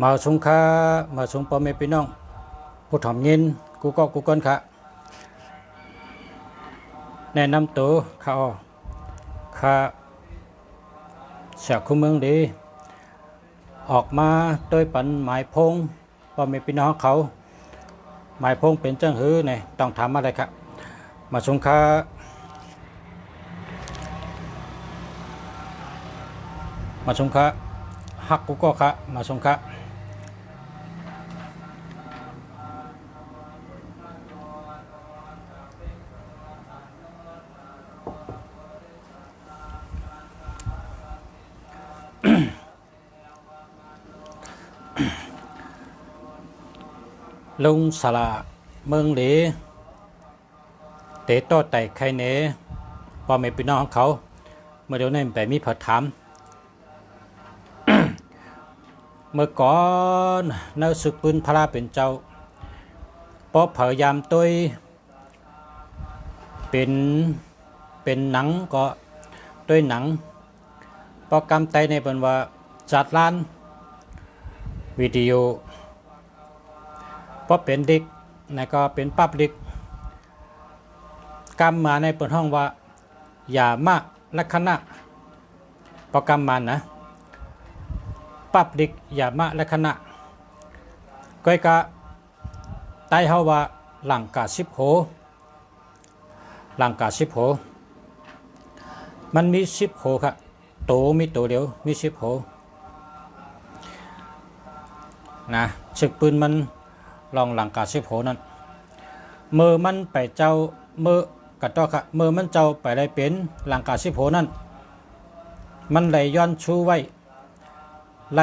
มาชงค้ามาชงพ่อแม่พี่น้องผู้ถ่อมยินกูก็กูก้นค่ะแนะนำตัวข้าเสียคุ้มเมืองดีออกมาโดยปันหมายพงพ่อแม่พี่น้องเขาหมายพงเป็นเจ้าหือเนี่ยต้องทำอะไรครับมาชงค้าฮักกูก็ค่ะมาชงค้าลุงสละเมืองหลีเตะโต้ไต่ใครเนพ่อแม่พี่น้องเขาเมื่อเดี๋ยวนี้แบบมีผัดถาม เมื่อก่อนในศึกปืนพลาเป็นเจ้าพอพยายามตัวเป็นหนังก็ตัวหนังโปรแกรมไตในเป็นว่าจัดร้านวิดีโอพอเป็นดิกนะก็เป็นปั๊บดิกกรรมมาในเปิดห้องว่าอย่ามาลักษณะโปรแกรมมานะปั๊บดิกอย่ามาลักษณะก้อยกะไตเฮาว่าหลังกาสิบโหมันมีสิบโหครับโตมีโตเดียวมีสิบโหนะศึกปืนมันลองหลังกาสิบโหนั้นเมื่อมันไปเจ้าเมื่อกระตอกะเมื่อมันเจ้าไปได้เป็นหลังกาสิบโหนั้นมันไหลย้อนชูไว้ไหล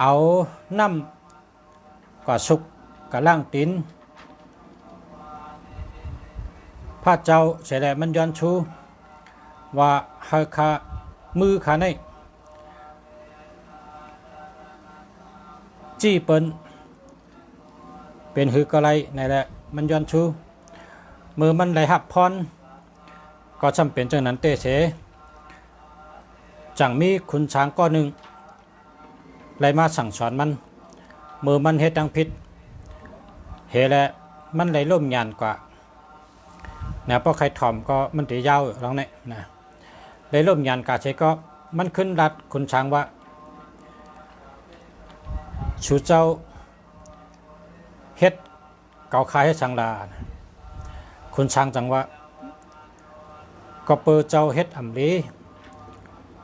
เอาน้ำกว่าสุกกะล่างตีนพระเจ้าเสด็จมันย้อนชูว่าหาขามือขาในจี้เปิ้นเป็นหือกะไรในแหละมันย้อนชูมือมันไหลหับพรก็จำเป็นจังนั้นเตเสจังมีขุนช้างก้อนหนึ่งไหลมาสั่งสอนมันมือมันเฮ็ดดังผิดเหแหละมันไหลล่มยานกว่านะเพราะใครถ่อมก็มันตียาวลองเนี่ยนะไหลล่มยานกาใช้ก็มันขึ้นรัดขุนช้างว่าชูเจ้าเฮ็ดเก่าคายให้สังลาคุณช้างจังว่าก็เปิดเจ้าเฮ็ดอำลี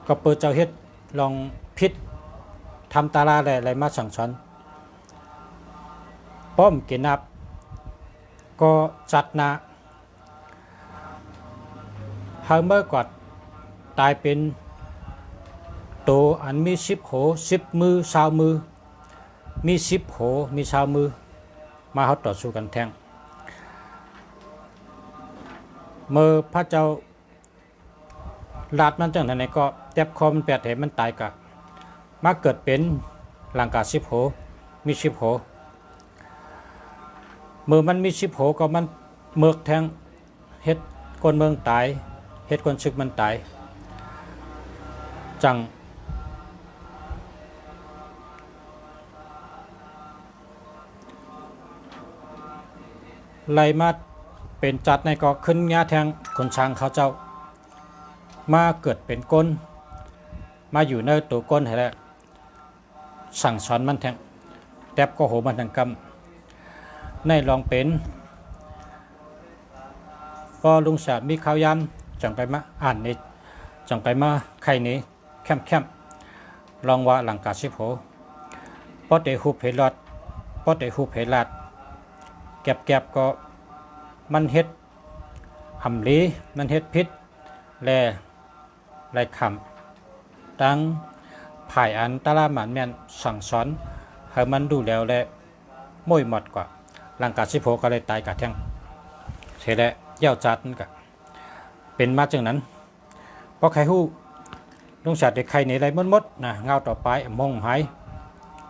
ก็เปิดเจ้าเฮ็ดลองพิษทำตาลาอะไรมาสั่งสอนป้อมกินนับก็จัดนาเฮาเมื่อกอดตายเป็นโตอันมี10 โห 10 มือ20 มือมี10 โหมี20 มือมาเขาต่อสู้กันแทงเมื่อพระเจ้าลาดมันจังไหนก็แตบคอมันแปดเหมันตายกะมาเกิดเป็นหลังกา10 โหมี10 โหเมื่อมันมี10 โหก็มันเมือกแทงเฮ็ดคนเมืองตายเฮ็ดคนศึกมันตายจังไล่มาเป็นจัดในก็ขึ้นยาแทงคนช้างเขาเจ้ามาเกิดเป็นก้นมาอยู่ในตัวก้นให้แล้วสั่งสอนมันแทงแทบก็โหมันทั้งกำในลองเป็นพอลุงศาสตร์มีข่าวยำจังไปมาอ่านนี้จังไปมาใครนี้แคมลองว่าหลังกาสิบโหพอเตหูเพลอดพอเตหูเพลาดแก็บก็มันเฮ็ดหำลีมันเฮ็ดพิษแลไรคำตั้งภายอันตะลาหมันแม่นสั่งสอนให้มันดูแล้วและมุ่ยหมดกว่าหลังกาสิบโหก็เลยตายกะแท่งเสร็จแล้วเย้าจัดนั่นกะเป็นมาจังนั้นเพราะใครฮู้ลุงศาสตร์เด็กใครนี่ไรมดนะเงาต่อไปมองหาย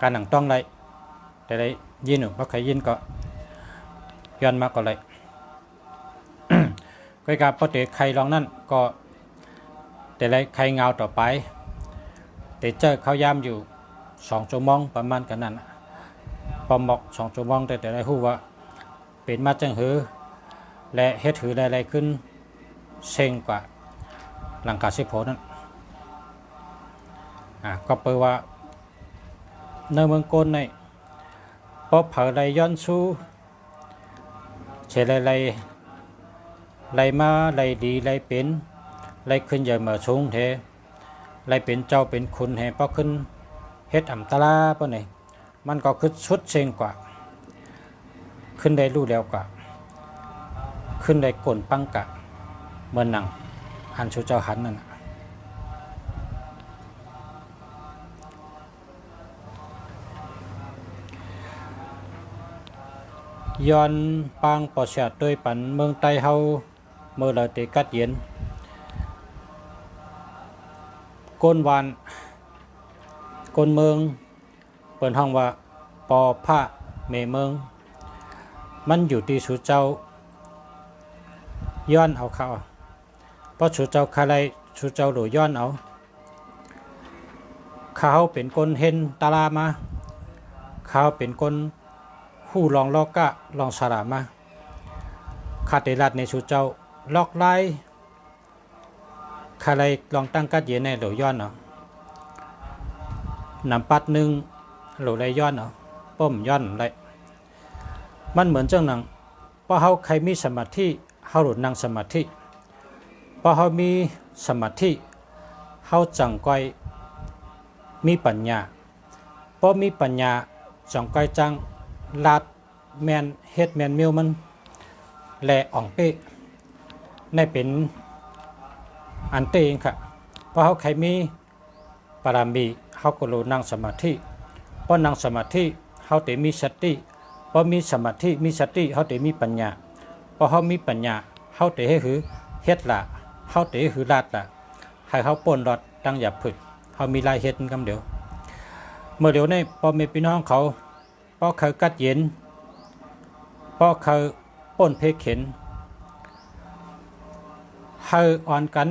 การหนังต้องไรแต่ได้ยินหรือเพราะใครยินก็ย้อนมาก็เลย ก็การปฏิใครลองนั่นก็ แต่ไรใครเงาต่อไปแต่เจอเขายามอยู่2 ชั่วโมงประมาณกันนั้นพอหมอก2 ชั่วโมงแต่ไรฮู้ว่าเป็นมาจังหือและเฮ็ดหืออะไรขึ้นเซ็งกว่าหลังกาสิโพนั้นก็แปลว่าในเมืองโกนในพอเผาไรย้อนสู้เฉลไรมาไรดีไรเป็นไรขึ้นใหญ่มาสูงเทไรเป็นเจ้าเป็นคุณแห่พอขึ้นเฮ็ดอ่ำตาลาปะนี่มันก็ขึ้นชุดเชิงกว่าขึ้นได้รู้แล้วกว่าขึ้นได้กลปังกะเมื่อหนังอันชูเจ้าหันนั่นย้อนปางปอชาด้วยปันเมืองไต้เฮาเมื่อเราเตกัดเย็นก้นวานก้นเมืองเปิดห้องว่าปอผ้าเมเมืองมันอยู่ที่สูเจ้าย้อนเอาเขาเพราะสูเจ้าคาไรสูเจ้าหรือย้อนเอาเขาเป็นคนเห็นตาลามาเขาเป็นคนผู้ลองลอกกะลองสารามาคาเตลัดในสูเจ้าลอกไล่คาไรลองตั้งกัดเย็นในหรือย้อนเอานำปัดหนึ่งหรือไรย้อนเอาป้มย้อนไรมันเหมือนจังหนังพอเขาใครมีสมาธิเขาหลุดนั่งสมาธิพอเขามีสมาธิเขาจังก้อยมีปัญญาพอมีปัญญาจังก้อยจังลาดแมนเฮ็ดแมนมิวมันแหล่อ่องเป้ในเป็นอันเตเองค่ะเพราะเขาใครมีปรามีเขาก็รู้นั่งสมาธิเพราะนั่งสมาธิเขาแต่มีสติเพราะมีสมาธิมีสติเขาแต่มีปัญญาเพราะเขามีปัญญาเขาแต่ให้คือเฮ็ดละเขาแต่ให้คือลาดละให้เขาป่นรอดตั้งหยับผึดเขามีลายเฮ็ดกันเดี๋ยวเมื่อเดี๋ยวนี้พอมีพี่น้องเขาพอเขากัดเย็นพอเขาป่นเพเข็นเขาอ่อนกัน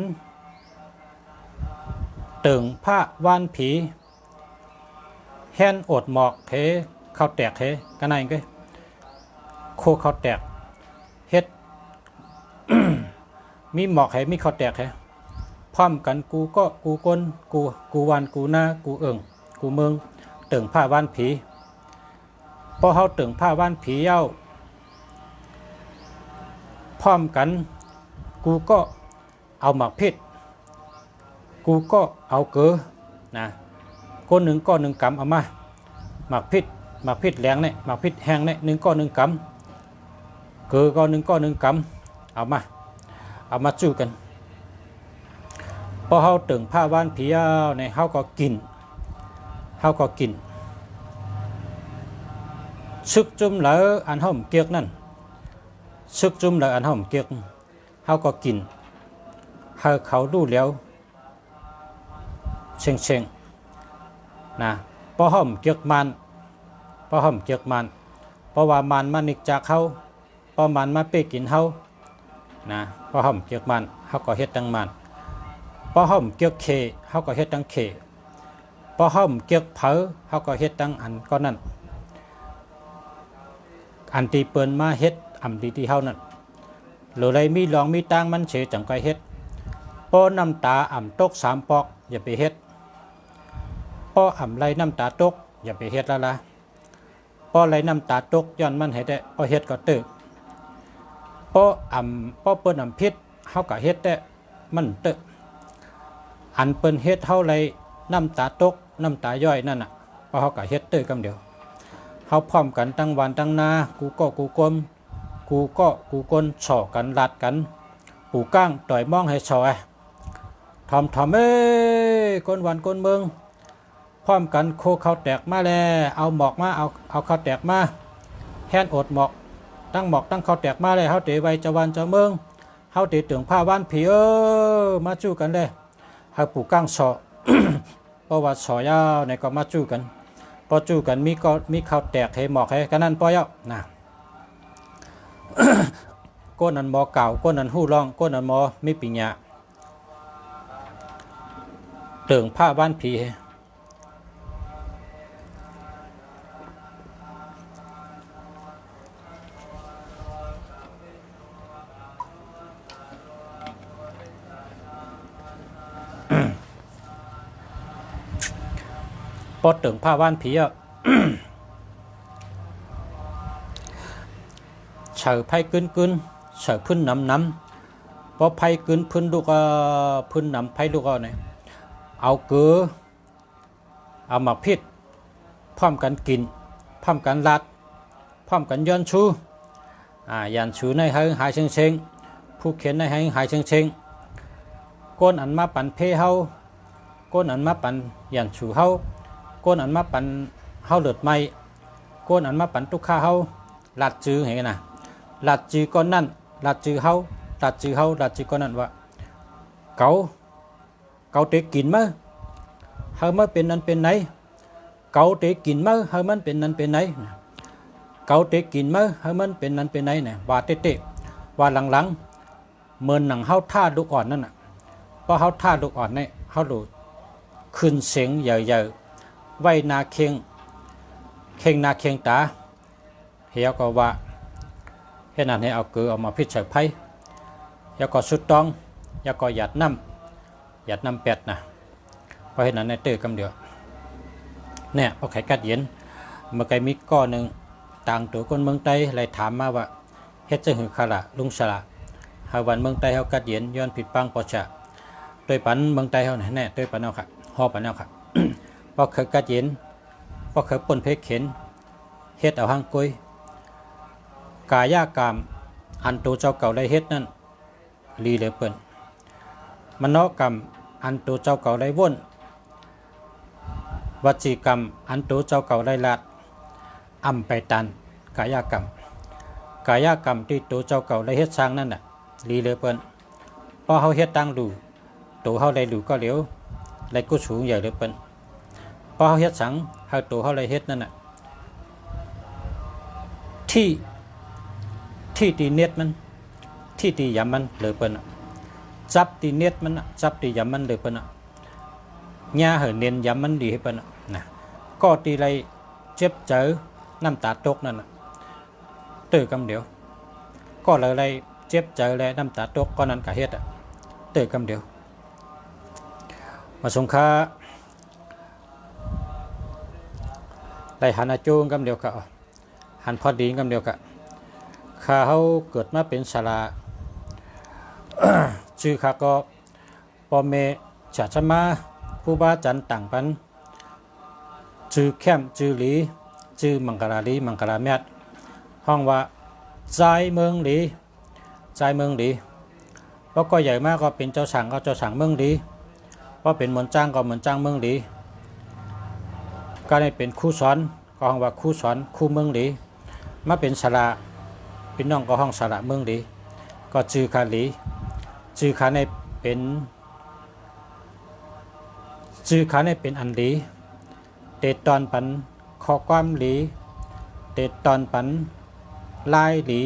ตึงผ้าว่านผีแห่นอดหมอกเทเขาแตกเทกันไหนก็โคเขาแตกเฮ็ด มีหมอกให้มีเขาแตกให้พร้อมกันกูก็กูก้นกูวันกูหน้ากูเอิงกูเมืองตึงผ้าว่านผีพอเขาตึงผ้าว่านผีเย้าพร้อมกันกูก็เอาหมากพิษกูก็เอาเกลือนะก้นหนึ่งก้อนหนึ่งกำเอามาหมากพิษแรงเนี่ยหมากพิษแห้งเนี่ย1 ก้อน 1 กำเกลือก้อนหนึ่งกำเอามาจู้กันพอเขาตึงผ้าว่านผีเอาเนี่ยเขาก็กินซึกจุ่มเหลืออันห่มเกียกนั่นซึกจุ่มเหลืออันห่มเกียกเขาก็กินเขาดูแล้วเชิงนะพอห่มเกียกมันเพราะว่ามันมานิกจากเขาพอมันมาเปกินเขานะพอห่มเกียกมันเขาก็เฮ็ดตั้งมันพอห่มเกียกเคเขาก็เฮ็ดตั้งเคพอห่มเกียกเผาเขาก็เฮ็ดตั้งอันก็นั่นอันตีเปิ้นมาเฮ็ดอำดีที่เฮานั่นหรือไรมีลองมีตังมันเฉยจังก้อยเฮ็ดพอน้ำตาอ่ำตก3 ปอกอย่าไปเฮ็ดพออ่ำไรน้ำตาตกอย่าไปเฮ็ดละละพอไรน้ำตาตกย้อนมันให้ได้พอเฮ็ดก็ตึกพอเปิ้นอ่ำพิษเฮาก็เฮ็ดได้มันตึกอันเปิ้นเฮ็ดเฮาไรน้ำตาตกน้ำตาย่อยนั่นน่ะพอเฮาก็เฮ็ดตึกกำเดียวเฮาพร้อมกันตั้งวันตั้งนากูก็กูกลมกูก็กูกลฉ่อกันลัดกันปูก้างต่อยมองให้ฉ่อทอมเอ้ยก้นวันก้นเมืองพร้อมกันโคเขาแตกมาแล้วเอาหมอกมาเอาเขาแตกมาแห่นอดหมอกตั้งหมอกตั้งเขาแตกมาเลยเฮาเตะไว้จะวันจะเมืองเฮาเตะตึงผ้าว่านผีมาจู้กันเลยเฮาปูก้างฉ่อ เพราะว่าฉ่อยาวในก็มาจู้กันพอจู้กันมีเขาแตกให้หมอกให้กันนั่นปอยาวนะ ก้นนั้นหมอเก่าก้นนั้นหู้ร้องก้นนั้นหมอมีปิญญา เติงผ้าบ้านผีปอดเติงผ้าบ้านผีอ่ะ เฉยไพ่กึนกึนเฉยพื้นน้ำน้ำพอไพ่กึนพื้นลูกพื้นน้ำไพ่ลูกเนี่ยเอาเกลือเอามาพิษพร้อมกันกินพร้อมกันลัดพร้อมกันย้อนชูยันชูในหายเชิงเชิงผู้เขียนในหายเชิงเชิงก้นอันมาปั่นเพเฮาก้นอันมาปั่นยันชูเฮาก้นอันมาปั่นเฮาเลือดไม่ก้นอันมาปั่นตุกข้าเฮาลัดจื้อเห็นนะลัดจื้อก้อนนั่นลัดจื้อเฮาลัดจื้อเฮาลัดจื้อก้อนนั่นว่าเกาเตะกินมั้ยเฮามันเป็นนั้นเป็นไหนเกาเตะกินมั้ยเฮามันเป็นนั้นเป็นไหนเกาเตะกินมั้ยเฮามันเป็นนั้นเป็นไหนเนี่ยว่าเตะว่าหลังๆเหมือนหนังเฮาท่าลูกอ่อนนั่นน่ะพอเฮาท่าลูกอ่อนเนี่ยเฮาดูขึ้นเสียงใหญ่ๆไว้นาเคียงนาเคียงตาเฮียก็ว่าเฮ็ดนั้นให้เอาเกลือเอามาพิจารณาไผยาก็สุดตองยาก็หยัดน้ำเป็ดนะเพราะเฮ็ดนั้นในตื้อกำเดียวเนี่ยพอไข่กัดเย็นเมื่อไก่มีก้อนึงต่างตัวคนเมืองใต้เลยถามมาว่าเฮ็ดจังหือคาละลุงสละหาวันเมืองใต้เฮากัดเย็นย้อนผิดปังปอชะโดยปันเมืองใต้เฮาแน่โดยปันเอาค่ะฮอปันเอาค่ะ พอเคยกัดเย็นพอเคยป่นเพกเข็นเฮ็ดเอาหางกุยกายากรรมอันตัวเจ้าเก่าได้เฮ็ดนั่นลีเลยเปิ้นมโนกรรมอันตัวเจ้าเก่าได้ว่นวจีกรรมอันตัวเจ้าเก่าได้ลาดอำไปตันกายากรรมที่ตัวเจ้าเก่าได้เฮ็ดสร้างนั่นน่ะลีเลยเปิ้นพอเฮาเฮ็ดตั้งดูตัวเฮาได้ดูก็เหลียวได้กุสูงใหญ่เลยเปิ้นพอเฮาเฮ็ดสังเฮาตัวเฮาได้เฮ็ดนั่นน่ะที่ตีเน็ตมันที่ตียำมันเลยเปิ้นจับตีเน็ตมันจับตียำมันเลยเปิ้นย่าเหินเน้นยำมันดีให้เปิ้นนะก็ตีไรเจ็บเจอน้ำตาตกนั่นน่ะตื้อกำเดียวก็เลยเจ็บเจอและน้ำตาตกก็นั้นกะเฮ็ดตื้อกำเดียวมาสงค่าไรหันอาจูงกำเดียวกะหันพอดีกำเดียวกะข้าเขาเกิดมาเป็นสารา ชื่อข้าก็ปอเมฉาชมาผู้บาจันต่างปันชื่อแคมชื่อหลีชื่อมังกราลีมังกราเมียดห้องว่าใจเมืองหลีแล้วก็ใหญ่มากก็เป็นเจ้าสั่งก็เจ้าสั่งเมืองหลีว่าเป็นเหมือนจ้างก็เหมือนจ้างเมืองหลีก็ได้เป็นคู่สอนก็ห้องว่าคู่สอนคู่เมืองหลีมาเป็นสาราพี่น้องก็ห้องสาระเมืองดีก็จือคาหลีจือคาในเป็นอันหลีเตตอนปันข้อความหลีเตตอนปันลายหลี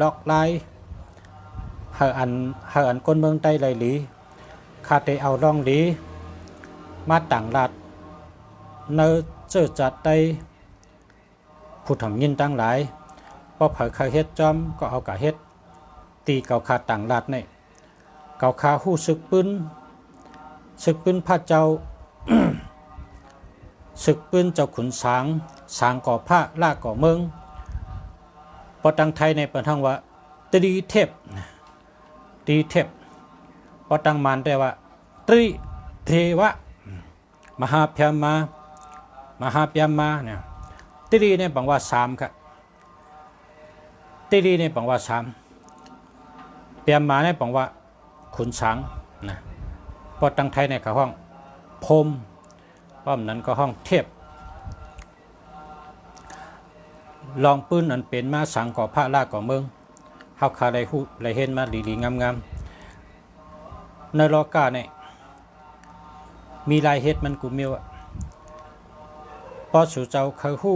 ล็อกลายเฮออันคนเมืองใต้เลยหลีคาเตเอาร่องหลีมาต่างลาดเนอเจอจัดได้ผู้ทำยินตั้งหลายพอเผยเฮ็ดจอมก็เอากะเฮ็ดตีเก่าคาต่างลาดในเก่าคาหู้ศึกปืนพระเจ้า ศึกปืนเจ้าขุนสางก่อพระลากก่อเมืองพอตังไทยในปัญหาว่าตีเทพพอตังมันได้ว่าตรีเทวะมหาพยามาเนี่ยตรีเนี่ยบังว่า3ครับตีรีเนี่ยบอกว่า3เปียมมาเนี่ยบอกว่าขุนช้างนะพอตั้งไทยในกับห้องพรมป้อมนั้นก็ห้องเทพลองปืนอันเป็นมาสังก่อพระลาก่อเมืองเฮาคาได้ฮู้ได้เห็นมาดีๆงามๆในโลกาเนี่ยมีลายเฮ็ดมันกูมีว่าพอสู่เจ้าเคยฮู้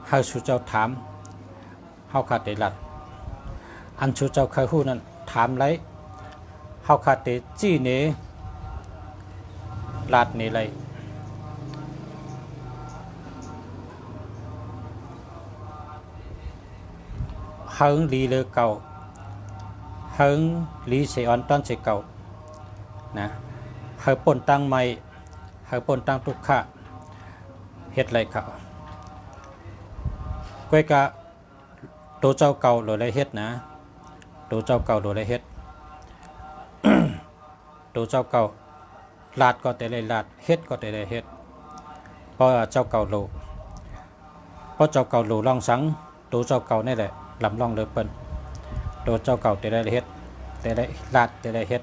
เฮาสู่เจ้าถามเฮาขาดเตลัดอันชูเจ้าเคยฮู้นั้นถามไรเฮาขาดเตจี้เน ลาดนี่เลยเฮิงลีเลอเก่าเฮิงลีเสออนตอนเสเก่านะเฮาปนตั้งใหม่เฮาปนตั้งทุกขะเฮ็ดไรเขาก้อยกะตัวเจ้าเก่าโดยไรเฮ็ดนะตัวเจ้าเก่าโดยไรเฮ็ด ตัวเจ้าเก่าลาดก็แต่ไรลาดเฮ็ดก็แต่ไรเฮ็ดเพราะเจ้าเก่าโลเพราะเจ้าเก่าโลลองสังตัวเจ้าเก่านี่แหละลำลองเลยเปิ้นตัวเจ้าเก่าแต่ไรเฮ็ดแต่ไรลาดแต่ไรเฮ็ด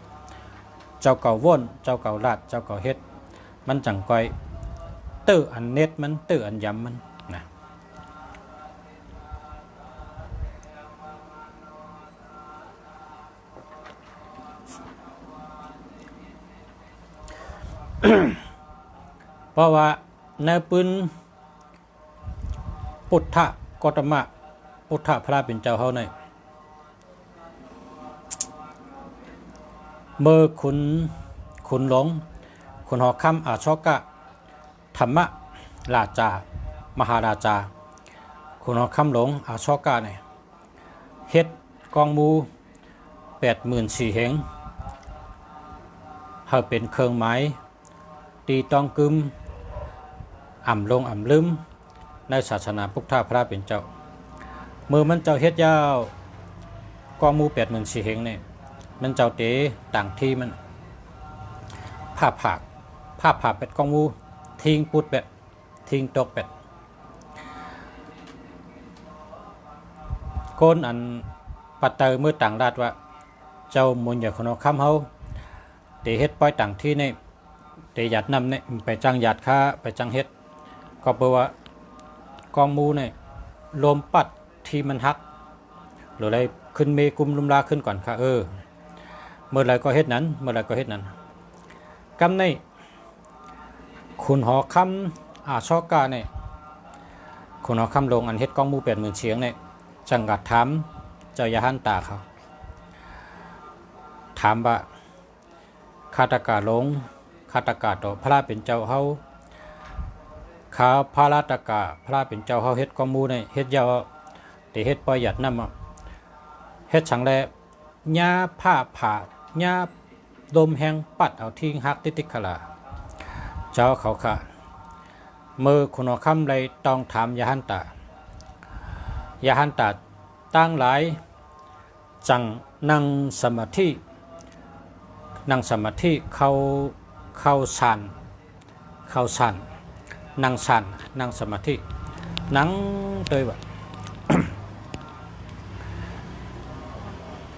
เจ้าเก่าว่นเจ้าเก่าลาดเจ้าเก่าเฮ็ดมันจังก้อยตื้ออันเน็ตมันตื้ออันย้ำมันนะ เพราะว่าในปืนพุทธกตมะพุทธพระเป็นเจ้าเฮาในเมื่อคุณหลงคุณหอคำอาชกะธรรมะราชามหาราชาคุณหอคำหลงอาชกะเนี่ยเฮ็ดกองมู84,000เหงเฮาเป็นเครื่องหมายตีต้องกึมอ่ำลงอ่ำลืมในศาสนาพุทธพระเป็นเจ้าเมื่อมันเจ้าเฮ็ดยาวกองมู84,000เหงเนี่ยมันเจ้าเตต่างที่มันภาพเป็ดกองมูทิ้งปุดเป็ดทิ้งตกเป็ดโกนอันปัตเตอร์เมื่อต่างราดว่าเจ้ามุนอย่าคนเอาคำเฮาเตเฮ็ดปล่อยต่างที่เนี่ยเตหยัดนำเนี่ยไปจังหยัดค้าไปจังเฮ็ดก็แปลว่ากองมูเนี่ยลมปัดที่มันหักหรืออะไรขึ้นเมกุมลุมลาขึ้นก่อนค่ะเมื่อไรก็เฮ็ดนั้นเมื่อไรก็เฮ็ดนั้นกำในคุณหอคำอาชอกาเนี่ยคุณหอคำลงอันเฮ็ดกองมู80,000เฉียงเนี่ยจังกัดถามเจ้ายาหันตาเขาถามว่าคาตกาลงคาตกาต่อพระเป็นเจ้าเฮาข้าพระราตกาพระเป็นเจ้าเฮาเฮ็ดกองมูเนี่ยเฮ็ดยาวแต่เฮ็ดปล่อยหยัดนำเฮ็ดฉังแลหญ้าผ้าผ่าหญ้าดมแห้งปัดเอาทิ้งหักติกขลาเจ้าเขาค่ะมือคุณคำเลยต้องถามยาหันตตั้งหลายจังนั่งสมาธิเข้าสันนั่งสมาธินั่งโดยว่า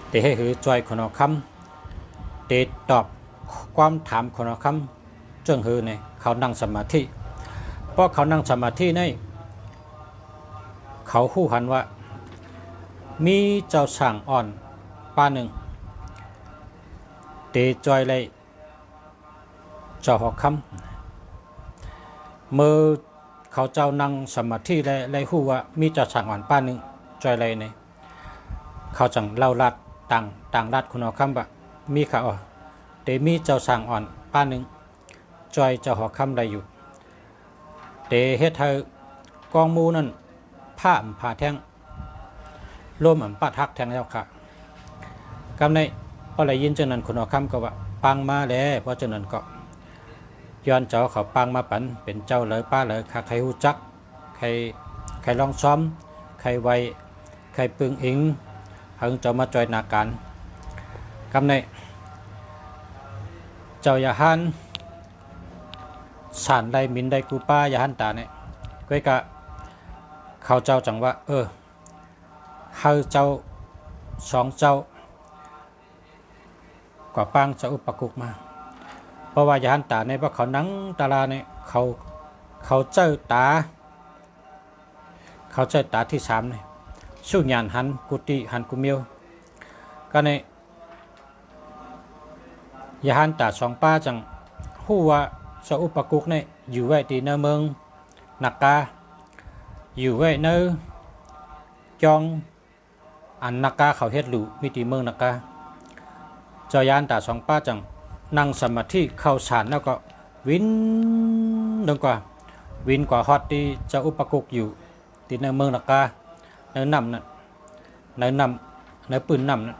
เตให้หือจอยคนคำเตตอบความถามคนคำเจ้งหือเนี่ยเขานั่งสมาธิเพราะเขานั่งสมาธิในเขาคู่หันว่ามีเจ้าสั่งอ่อนป้าหนึ่งเตจอยเลยเจ้าหอกคำเมื่อเขาเจ้านั่งสมาธิเลยคู่ว่ามีเจ้าสั่งอ่อนป้าหนึ่งจอยเลยเนี่ยเขาจังเล่าลัดต่างรัดคุณเอาคำว่ามีข่าวเตมีเจ้าสั่งอ่อนป้าหนึ่งจอยเจ้าหอคำใดอยู่เตเฮ็ดเธอกองมูนั่นผ่าแท่งร่วมปัดหักแท่งแล้วค่ะกำในพอได้ยินเจ้านั้นคุณเอาคำก็ว่าปังมาแล้วเพราะเจ้านั้นก็ย้อนเจ้าเขาปังมาปันเป็นเจ้าเลยป้าเลยใครหูจักใครลองซ้อมใครไวใครปึงอิงหึงเจ้ามาจอยนาการกำในเจ้ายาหันสานได้มินได้กูป้ายาหันตาเนี่ยก้อยกะเขาเจ้าจังว่าเฮาเจ้าสองเจ้าก็ปังจะอุปกุกมาเพราะว่ายาหันตาเนี่ยเพราะเขานั่งตาลาเนี่ยเขาเจ้าตาที่3เนี่ยสู้ยานหันกุฏิหันกุเมียวก็ในยาหันตา2ป้าจังฮู้ว่าสอุปกุกเนี่ยอยู่ไว้ที่ในเมืองนักกาอยู่ไว้ในจองอันนักกาเขาเฮ็ดหลูมีที่เมืองนักกาเจ้ายานตา2ป้าจังนั่งสมาธิเข้าฌานแล้วก็ วินดังกว่าวินกว่าฮอตที่เจ้าอุปกุกอยู่ที่ในเมืองนักกาในนำนั่นในปืนนำนั่น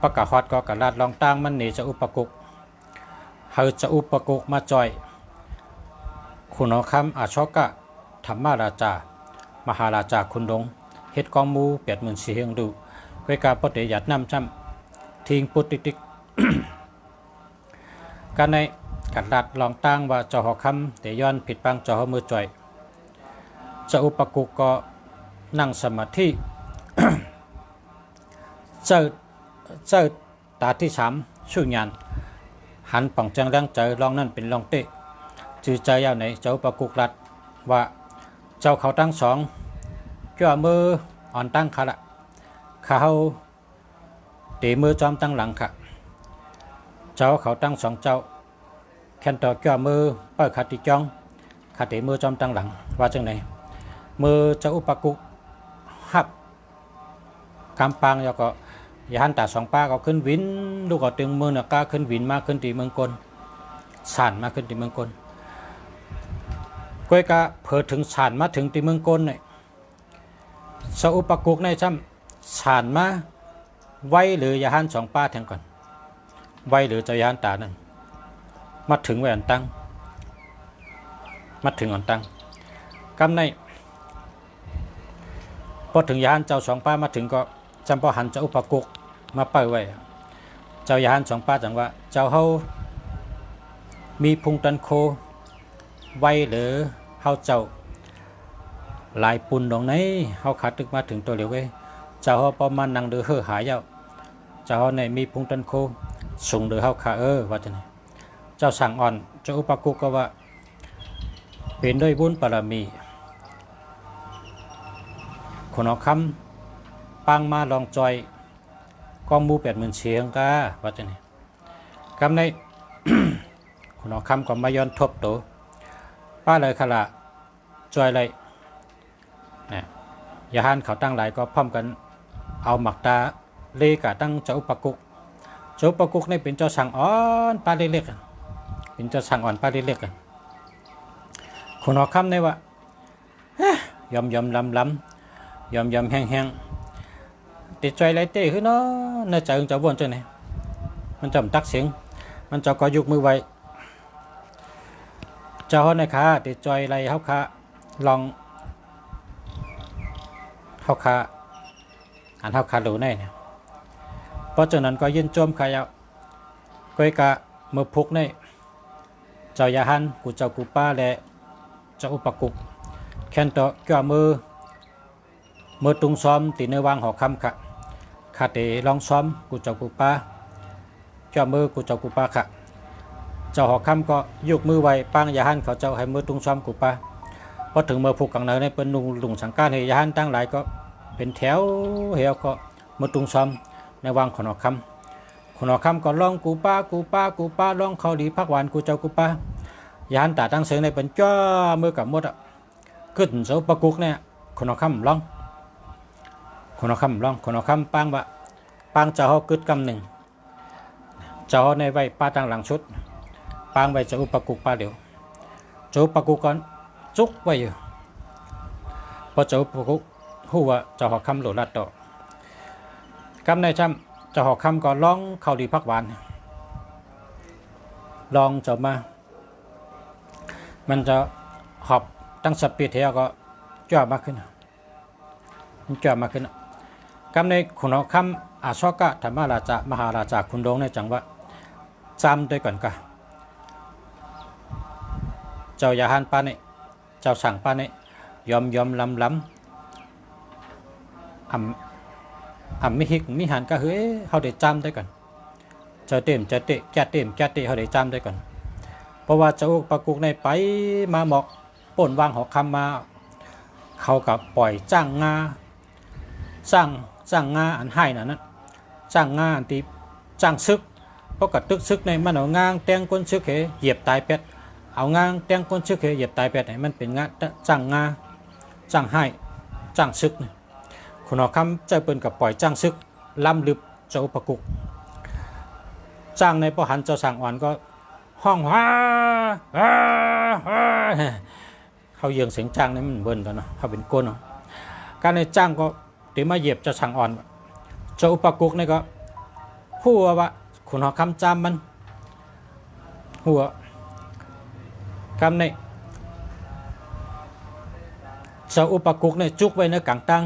ประกาศฮอตก็กระลาดลองตั้งมันหนีเจ้าอุปกุกเฮาเจ้าอุปกุกมาจอยคุณน้องคำอาชกะธรรมราชามหาราชาคุณดงเฮ็ดกองมูเปียดเหมือนสีเฮงดูก้อยกาปฏิยัดน้ำจำทิ้งปุติติก การในกัดลัดลองตั้งว่าเจ้าหอคำแต่ย้อนผิดปังเจ้าหอมือจ่อยเจ้าอุปกุกก็นั่งสมาธิ เจ้าตาที่สามชื่อยานหันป่องจังแรงเจอลองนั่นเป็นลองเตะจือใจยาวไหนเจ้าอุปกุกลัดว่าเจ้าเขาตั้งสองเกี่ยวมืออ่อนตั้งขาละเขาตีมือจอมตั้งหลังค่ะเจ้าเขาตั้งสองเจ้าแคนต่อเกี่ยวมือเปิดขาติจ้องขาตีมือจอมตั้งหลังว่าจังไหนมือเจ้าอุปกุกหับกำปังแล้วก็ยานตาสองป้าก็ขึ้นวินลูกก็ตึงมือน่ะก้าขึ้นวินมาขึ้นตีเมืองกลสั่นมาขึ้นตีเมืองกลก้อยกะเผิดถึงสั่นมาถึงตีเมืองกลเนี่ยเจ้าอุปกุกในซ้ำสั่นมาไว้หรือยานสองป้าแทงก่อนไว้หรือเจ้ายานตานั่นมาถึงไว้อันตั้งมาถึงอันตั้งกำในพอถึงยานเจ้าสองป้ามาถึงก็จำพอหันเจ้าอุปกุกมาเปิดไว้เจ้ายานสองป้าจังว่าเจ้าเฮามีพุงตันโคไว้หรือเฮาเจ้าลายปุ่นตรงไหนเฮาขาดตึกมาถึงตัวเหลียวไว้เจ้าเฮาประมาณนั่งเดือเฮ่อหายเจ้าเจ้าเฮาในมีพุงตันโคส่งเดือเฮาขาว่าจังไงเจ้าสั่งอ่อนเจ้าอุปกุกก็ว่าเป็นด้วยบุญบารมีคนเอาคำปังมาลองจอยกองมู80,000เสียงกาว่าจังไงคำใน คนเอาคำก็มาย้อนทบตัวป้าเลยขละจอยเลยนะยาหันเขาตั้งหลายก็พร้อมกันเอาหมักตาเลกะตั้งเจ้าอุปกุกเจ้าอุปกุกนี่เป็นเจ้าสั่งอ่อนป้าเล็กๆเป็นเจ้าสั่งอ่อนป้าเล็กๆกันคนเอาคำในว่ายำล้ำยำแห้งติดใจไรเต้ขึ้นเนาะน่าจะจะวนใจไหนมันจำตักเสียงมันจะก็ยุกมือไว้เจ้าในขาติดใจไรเขาขาลองเขาขาอันเขาขาดูแน่เนี่ยเพราะฉะนั้นก็ยืนโจมขายเอาก้อยกะมือพุกในเจ้ายาหันกูเจ้ากูป้าและเจ้าอุปกุกแคนโตเกี่ยวมือตุงซ้อมตีในวางหอคำค่ะขาเตลองซ้อมกูเจ้ากูป้าเกี่ยวมือกูเจ้ากูป้าค่ะเจ้าหอคำก็ยกมือไว้ปังยาหันเขาเจ้าให้มือตุงซ้อมกูป้าพอถึงมือผูกกังเนยในเป็นลุงสังการให้ยาหันตั้งหลายก็เป็นแถวเหี่ยวก็มือตุงซ้อมในวางขนอคำก็ลองกูป้าลองเขาดีพักหวานกูเจ้ากูป้ายาหันตาตั้งเสียงในเป็นจ้ามือกับมดอ่ะขึ้นเสาประกุกเนี่ยขนอคำลองคนเอาคำปังบะปังเจ้าเขากึดกำหนึ่งเจ้าในไว้ป้าตั้งหลังชุดปังไว้จะอุปกุกป้าเดียวจะอุปกุกก่อนจุกไว้อยู่พอจะอุปกุกหัวเจ้าหอกคำหลุดลัดต่อกำในจำเจ้าหอกคำก็ร้องเข้าดีพักหวานลองเจ้ามามันจะหอบตั้งสปีดเทียก็จ่อมากขึ้นกำในขุนเอาคำอาชกะธรรมราชามหาราชาคุณดงในจังหวะจำด้วยก่อนกะเจ้ายาหันป้าเนี่ยเจ้าสั่งป้าเนี่ยยอมล้ำมิหิกมิหันก็เฮ้ยเขาได้จำด้วยกันเจ้าเต็มแก่เต็มเขาได้จำด้วยกันเพราะว่าเจ้าปะกุกในไปมาหมอกป่นวางหอกคำมาเขากับปล่อยจ้างงาสร้างงาอันให้นั่นสร้างงาอันตีจ้างซึกเพราะกับตึกซึกในมันเอางางแตงก้นซึกเหยียบตายเป็ดเอางางแตงก้นซึกเหยียบตายเป็ดไหนมันเป็นงาจ้างงาจ้างให้จ้างซึกคุณหอคำใจเปิ้นกับปล่อยจ้างซึกล้ำลึกเจ้าอุปกุกจ้างในพอหันเจ้าสั่งอ่อนก็ ห้องว้าเขาเยียงเสียงจ้างนี่มันเบิ้ลกันเนาะเขาเป็นก้นเนาะการในจ้างก็ตีมาเหยียบจะช่างอ่อนเจ้าอุปกุกนี่ก็ผู้ว่าขุนหอคำจำมันหัวคำในเจ้าอุปกุกในจุกไว้ในกลางตั้ง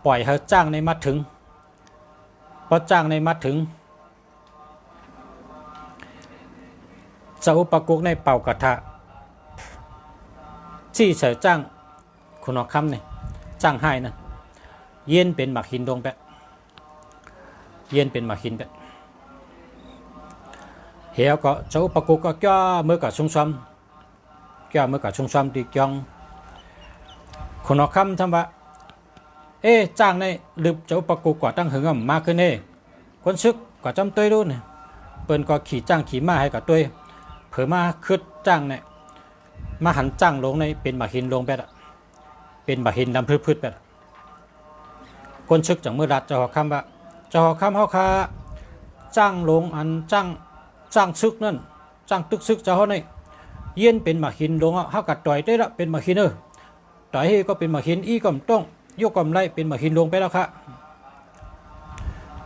ปล่อยให้จ้างในมาถึงพอจ้างในมาถึงเจ้าอุปกุกในเป่ากระทะจี้เฉยจ้างขุนหอคำนี่จ้างให้นั่นเย็นเป็นหมักหินดงแปะเย็นเป็นหมักหินแปะเหี่ยวก็เจ้าอุปกุกก็แก่เมื่อกับชุ่มซ้ำแก่เมื่อกับชุ่มซ้ำตีกยองขุนหอคำทำว่าจ้างในลืบเจ้าอุปกุกกว่าตั้งหึงมากขึ้นคนซึกกว่าจำตัวรู้เนี่ยเปิ้นก็ขี่จ้างขี่ม้าให้กับตัวเผื่อมาคืดจ้างเนี่ยมาหันจ้างลงในเป็นหมักหินลงแปะเป็นหมักหินดำพืชๆแปะคนซึกจากเมื่อรัดเจ้าหอคำว่าเจ้าหอคำเขาคาจ้างลงอันจ้างซึกนั่นจ้างตึกซึกเจ้าเขาเนี่ยเย็นเป็นหมักหินลงเขากัดต่อยได้ละเป็นหมักหินต่อยให้ก็เป็นหมักหินอีก็ต้องยกกำไรเป็นหมักหินลงไปแล้วค่ะ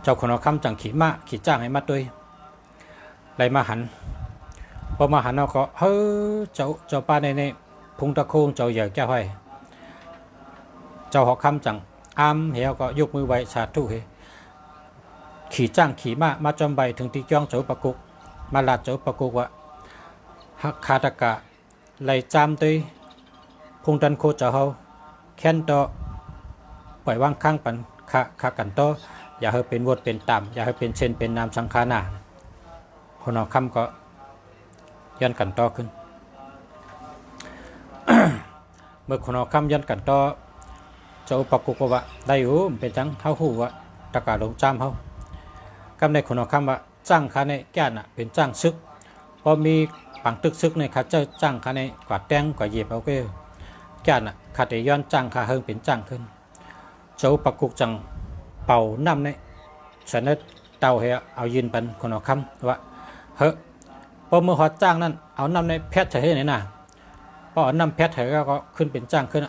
เจ้าคนเอาคำจังขี่ม้าขี่จ้างให้มาด้วยไรมาหันพอมาหันเราก็เจ้าป้าในพุงตะโคงเจ้าใหญ่แก้วห้อยเจ้าหอคำจังอ้ามเหี่ยวก็ยกมือไว้สาธุเฮขี่จ้างขี่ม้ามาจอมใบถึงตีจ้องเจ้าปะกุกมาลาดเจ้าปะกุกว่าหักคาตะกะไหลจามตัวพุงดันโคเจ้าเฮาแค้นต่อปล่อยวางข้างปันขากันต่ออย่าให้เป็นวดเป็นต่ำอย่าให้เป็นเช่นเป็นนามสังขานาคนเอาคำก็ยันกันต่อขึ้น เมื่อคนเอาคำยันกันต่อเจ้าปะกุกว่าได้อยู่เป็นจังเขาหูว่าตะกาลงจามเขากำในคนเอาคำว่าจ้างคาในแก่น่ะเป็นจ้างซึกพอมีปังตึกซึกในข้าเจ้าจ้างคาในกวาดแตงกวาดเหยียบเอาก็แก่น่ะข้าแต่ย้อนจ้างข้าเฮิงเป็นจ้างขึ้นเจ้าปะกุกจังเป่าน้ำในฉันได้เตาเฮเอายืนเป็นคนเอาคำว่าพอเมื่อหอจ้างนั่นเอาน้ำในแพทย์เฉยๆไหนน่ะพอเอาน้ำแพทย์เฉยก็ขึ้นเป็นจ้างขึ้น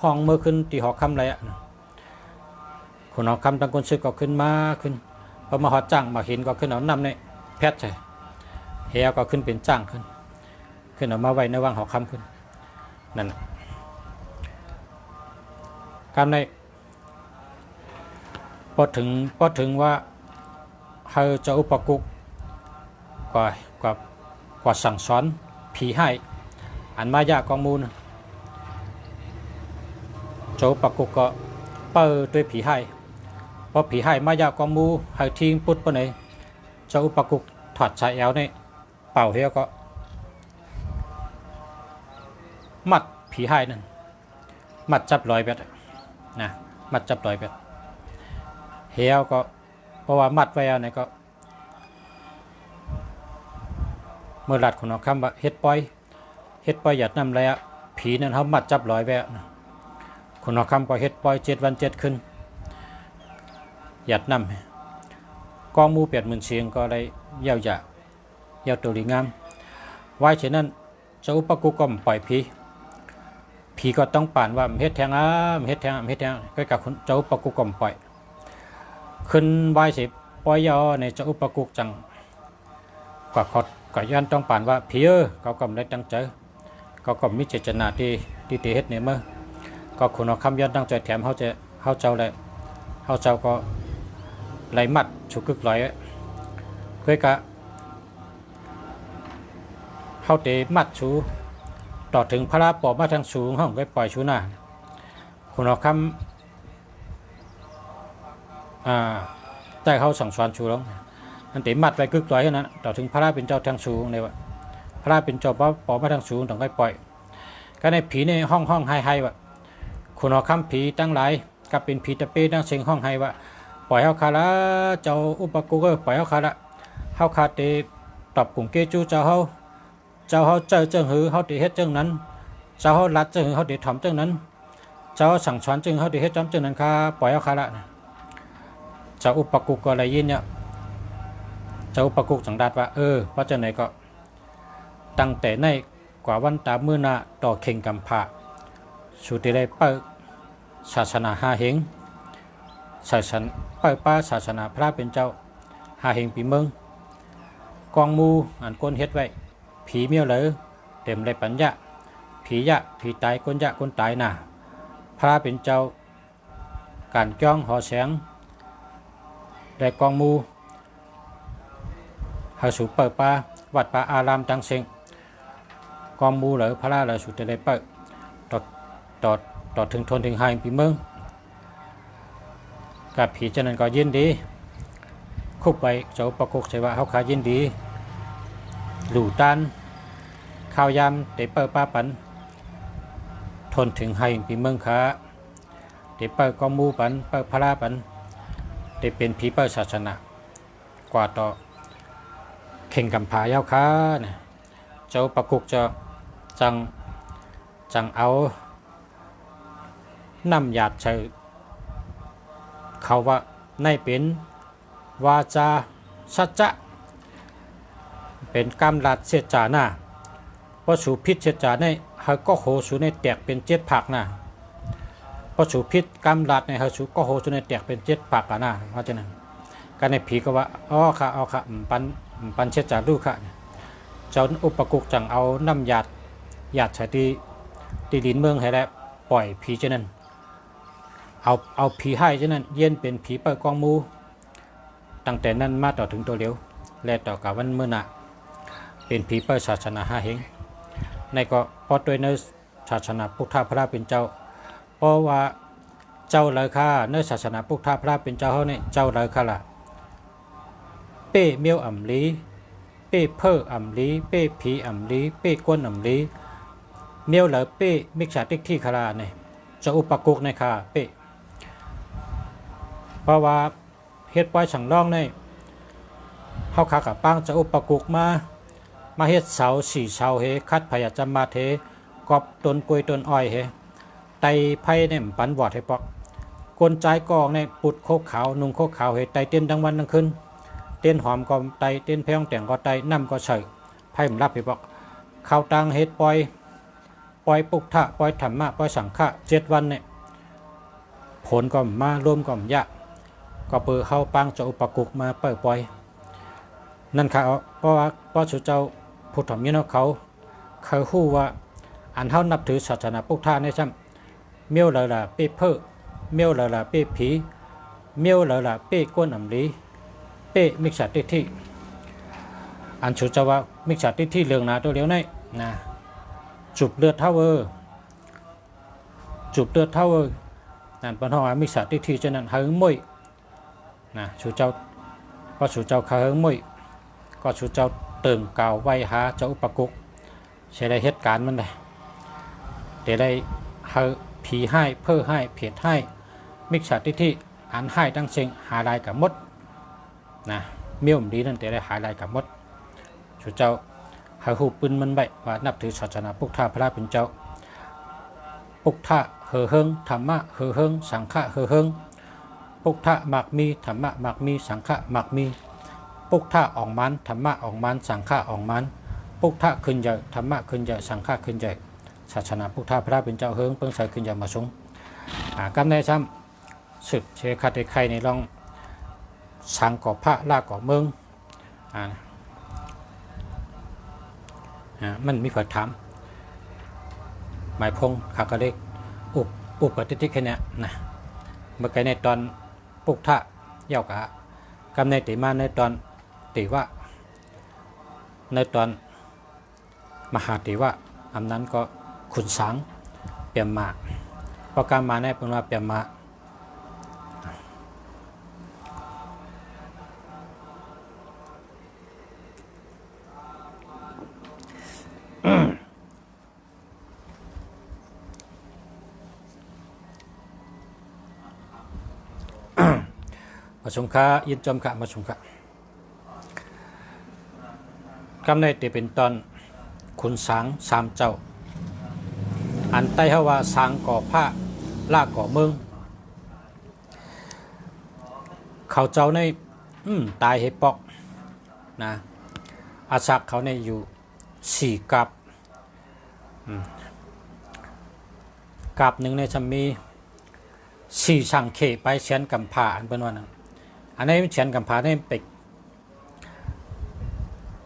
ห้องเมื่อขึ้นตีหอคำไรคนเอาคำตั้งคนซื้อก็ขึ้นมาขึ้นพอมาหอจ้างมาเห็นก็ขึ้นเอาน้ำในแพทย์เฉยเฮก็ขึ้นเป็นจ้างขึ้นเอามาไว้ในว่างหอคำขึ้นนั่นการในพอถึงว่าให้เจ้าอุปกุกกว่าสั่งสอนผีให้อันมายากองมูลเจ้าอุปกุกก็เปิดด้วยผีให้พอผีให้มายากองมูให้ทิ้งปุ๊บไปไหนเจ้าอุปกุกถอดชายแอวในเป่าเฮียก็มัดผีให้นั่นมัดจับลอยแบบนะมัดจับลอยแบบเฮียก็เพราะว่ามัดไว้อะไรก็เมื่อหลัดของเราคำว่าเฮ็ดปล่อยหยัดน้ำไรผีนั้นเขามัดจับลอยแวะคนเราคำก็เฮ็ดปล่อย7 วัน 7 คืนหยัดน้ำกองมู80,000เชียงก็ได้เย้าตัวดีงามไว้เช่นนั้นเจ้าอุปกุกก็ปล่อยผีก็ต้องป่านว่าเฮ็ดแทงเฮ็ดแทงก็กับเจ้าอุปกุกก็ปล่อยขึ้นไว้สิปล่อยยอในเจ้าอุปกุกจังกว่าก็ย้อนต้องป่านว่าผีเขาก็ได้ตั้งใจเขาก็มีเจตนาที่เฮ็ดเนี่ยเมื่อก็คนเอาคำย้อนตั้งใจแถมเขาเจ้าเลยเขาเจ้าก็ไหลมัดฉุกกึกลอยเพื่อกะเขาเตะมัดชูต่อถึงพระราปอบมาทางสูงห้องก็ปล่อยชูหน้าคนเอาคำแต่เขาสั่งสอนชูแล้วอันเตะมัดไปกึกลอยเท่านั้นต่อถึงพระราเป็นเจ้าทางสูงเลยวะพระราเป็นเจ้าปอบมาทางสูงต้องก็ปล่อยก็ในผีในห้องไฮวะคนเอาคำผีตั้งหลายกับเป็นผีตะเป้ตั้งเสียงห้องไฮวะปล่อยเขาคาละเจ้าอุปกุกปล่อยเขาคาละเขาคาเตะตอบกลุ่มเกจูเจ้าเขาเจอเจ้าหือเขาเตะเฮ็ดเจ้านั้นเจ้าเขาลัดเจ้าหือเขาเตะถ่อมเจ้านั้นเจ้าสั่งสอนเจ้าเขาเตะเฮ็ดจ้ำเจ้านั้นค่ะปล่อยเขาคาละเจ้าอุปกุกก็อะไรยินเนี่ยเจ้าอุปกุกสังดาดว่าเพราะเจ้าไหนก็ ตั้งแต่ในกว่าวันตามือนาต่อเข่งกำพาสุดที่ได้เปิดศาสนาหาเฮงศาสนาเปิดป้าศาสนาพระเป็นเจ้าหาเฮงปีเมืองกองมูอันก้นเฮ็ดไว้ผีเมียวเหลอเต็มได้ปัญญาผียะผีตายคนยะคนตายน่ะพระเป็นเจ้าการจ้องหอแสงได้กองมูหาสูเปิดป้าวัดป่าอารามจังเซงกองมูเหลอพระเหลอสุดได้เปิดต่อถึงทนถึงหายปีเมืองกับผีเจนั้นก็ยินดีคุบไปเจ้าประกกใช่ว่าเขาขายินดีหลู่ตันข้าวยำเตเปิดป้าปันทนถึงหายปีเมืองขาเตเปิดกองมูปันเปิดพระปันเตเป็นผีเปิดศาสนากว่าต่อเข่งกำพายาวค้าเนี่ยเจ้าประกุกจะจังเอาน้ำหยาดใช้เขาว่าในเป็นวาจาสัจจะเป็นกรรมลัดเสียจาหน้าพอสูพิษเสียจาในเขาก็โหสูในแตกเป็น7 ผักนะพอสูพิษกรรมลัดในเขาสูก็โหสูในแตกเป็น7 ผักนะเพราะฉะนั้นการในผีก็ว่าอ๋อค่ะเอาค่ะปันเสียจาดูค่ะเจ้าอุปกุกจังเอาน้ำหยาดใช้ตีดินเมืองให้แล้วปล่อยผีเช่นนั้นเอาผีให้เช่นนั้นเย็นเป็นผีเปิดกองมูตั้งแต่นั้นมาต่อถึงตัวเดียวและต่อกับวันเมื่อน่ะเป็นผีเปิดศาสนาหาเฮงในก็พอโดยในศาสนาพุทธพระเป็นเจ้าเพราะว่าเจ้าเลยค่ะในศาสนาพุทธพระเป็นเจ้าเขาเนี่ยเจ้าเลยค่ะล่ะเป้เมียวอ่ำลีเป้เพ้ออ่ำลีเป้ผีอ่ำลีเป้ก้นอ่ำลีเมียวเหลือเป้มิกษาติ๊กที่คาราเนี่ยจะอุปกุกในค่ะเป้เพราะว่าเฮ็ดปล่อยสั่งร่องในเฮาขากับปังจะอุปกุกมาเฮ็ดเสา4 เสาเฮคัดพยาจำมาเทกอบต้นกล้วยต้นอ้อยเฮไตไผ่เนี่ยปันวอดให้ปอกกลใจกองในปุดโคกขาวนุ่งโคกขาวเฮไตเต้นทั้งวันทั้งคืนเต้นหอมก็ไตเต้นเพลงแต่งก็ไตน้ำก็ใส่ไผ่มันรับให้ปอกข้าวตังเฮ็ดปล่อยปุกทะปล่อยธรรมะปล่อยสังฆะ7 วันเนี่ยผลก็มาร่วมก็ยะก็เปิดเข้าปังจะอุปกุกมาเปิดปล่อยนั่นค่ะเพราะว่าสุเจ้าพุทธมิโนเขาฮู้ว่าอันเฮานับถือศาสนาพุทธะในซ้ำเมียวเลยล่ะเป้เพ้อเมียวเลยล่ะเป้ผีเมียวเลยล่ะเป้ก้นอ่ำลีเป้มิกษาทิฏฐิอันสุเจ้าว่ามิกษาทิฏฐิเรื่องนาตัวเดียวนี่นะจุบเลือดเท่านั่นเป็นห้องมิกษาทิฏฐิฉะนั้นหึงมุ่ยนะสุเจ้าก็สุเจ้าเขาหึงมุ่ยก็สุเจ้าเติมกาวไว้หาเจ้าอุปกุกใช้ได้เหตุการณ์มันเลยแต่ได้หึผีให้เพ้อให้เพียดให้มิกษาทิฏฐิอันให้ตั้งเชิงหาลายกับมดนะเมี่ยมดีนั่นแต่ได้หาลายกับมดสุเจ้าหาหูปืนมันใบว่านับถือศาสนาพุทธพระเป็นเจ้าพุทธะเฮอเฮิงธรรมะเฮอเฮิงสังฆะเฮอเฮิงพุทธะมักมีธรรมะมักมีสังฆะมักมีพุทธะออกมันธรรมะออกมันสังฆะออกมันพุทธะขึ้นใหญ่ธรรมะขึ้นใหญ่สังฆะขึ้นใหญ่ศาสนาพุทธพระเป็นเจ้าเฮิงเพิ่งใส่ขึ้นใหญ่มาสงกำในซ้ำศึกเชคาเตไข่ในลองสังก่อพระลาก่อเมืองมันมีเผยถามหมายพงขากระเล็กอุปติทิแค่นี้นะเมื่อกี้ในตอนปุกทะเย่ากะกำในติมาในตอนติว่าในตอนมหาติว่าอันนั้นก็ขุนสังเปี่ยมมาประการมาในเป็นว่าเปี่ยมมามาชงค้ายินจอมขะมาชงขะกำในติเป็นตอนขุนสัง3 เจ้าอันใต้เฮาว่าสังก่อผ้าลาก่อเมืองเขาเจ้าในตายเฮปอกนะอาศักเขาในอยู่ สี่กับหนึ่งในจะมีสี่สังเขไปเชียนกำผาอันเป็นว่านั้นอันนี้เชียนกำผาได้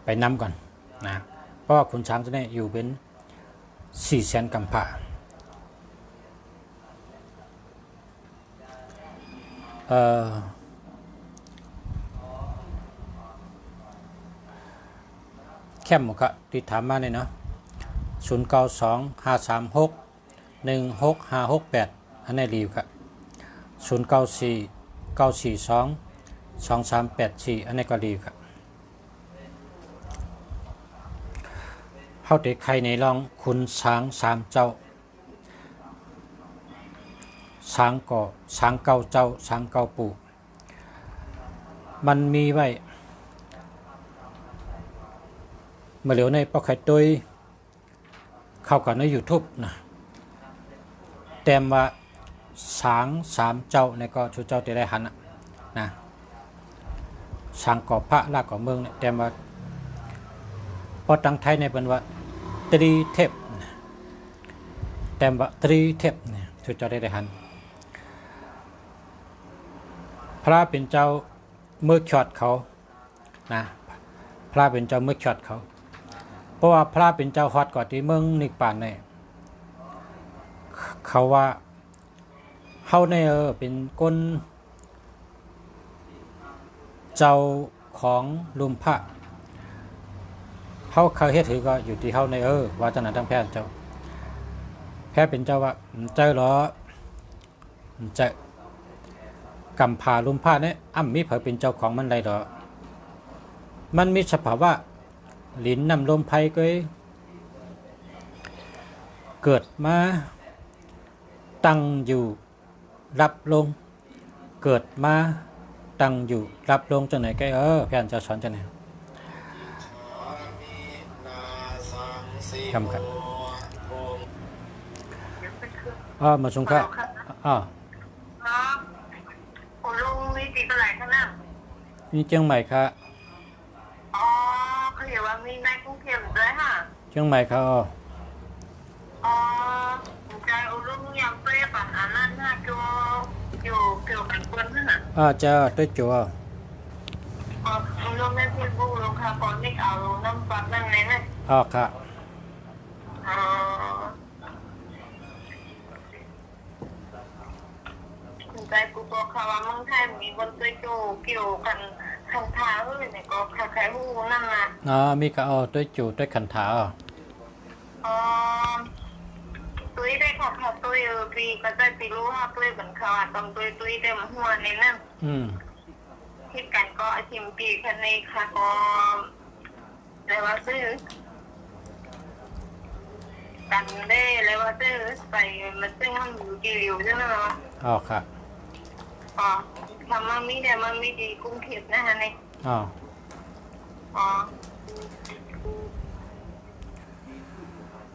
ไปนำก่อนนะเพราะว่าขุนช้างจะได้อยู่เป็นสี่เชียนกำผาแคมหมดก็ติดถามมาเนี่ยเนาะ0925361658อันนี้รีวครับ0949422384อันนี้ก็รีวครับเขาเด็กใครในลองคุณช้างสามเจ้าช้างก่อช้างเก้าเจ้าช้างเก้าปู่มันมีไว้เมื่อเหลียวในปอกไข่ตุยเข้ากันใน YouTube นะเต็มว่าช้างสามเจ้าในก็ชูเจ้าที่ได้หันนะช้างก่อพระลากก่อเมืองเนี่ยเต็มว่าพอตั้งไทยในเป็นว่าตรีเทพเต็มว่าตรีเทพเนี่ยชูเจ้าได้หันพระเป็นเจ้าเมื่อช็อตเขานะพระเป็นเจ้าเมื่อช็อตเขาเพราะว่าพระเป็นเจ้าฮอดก่อนที่เมืองนิกปานเนี่ยเขาว่าเฮาในเป็นก้นเจ้าของลุมพระเฮาเขาเฮ็ดถือก็อยู่ที่เฮาในว่าจังนั้นทั้งแพทย์เจ้าแพทย์เป็นเจ้าว่าเจ้าหรอเจ้ากำพาลุมพระเนี่ยมีเผยเป็นเจ้าของมันได้หรอมันมีสภาวะลิ้นนำลมไผ่ก็เกิดมาตั้งอยู่รับลงเกิดมาตั้งอยู่รับลงจังไหนก็พี่อันจะสอนจังไหนคำครับมาชงค่ะลุงมีตีตัวไหนข้างหน้านี่เชียงใหม่ค่ะเขาเรียกว่ามีในกรุงเทพด้วยค่ะเชียงใหม่ค่ะใจลุงยังเปรี้ยปั่นอันนั้นนะอยู่เกี่ยวกับคนนั่นน่ะจะตัวจัวลุงในเพจบุ๊กลุงค่ะตอนนี้เอาน้ำปักนั่นเลยนะค่ะใจกูบอกเขาว่ามึงไทยมีบนตัวโจเกี่ยวกันคันท้าเลยเนี่ยก็คล้ายๆหูนั่นน่ะมีก็ตัวจูตัวขันถาตุ้ยได้ค่ะตุ้ยปีก็จะปีรู้ว่าตุ้ยเป็นเขาต้องตุ้ยเต็มหัวในนั่นที่กันก็ชิมปีคันในค่ะก็เลยว่าซื้อกันได้เลยว่าซื้อใส่มันซึ่งมันอยู่กี่ริ้วใช่ไหมค่ะทำมันมีแต่มันมีดีกุ้งเข็ดนะฮะนี่เ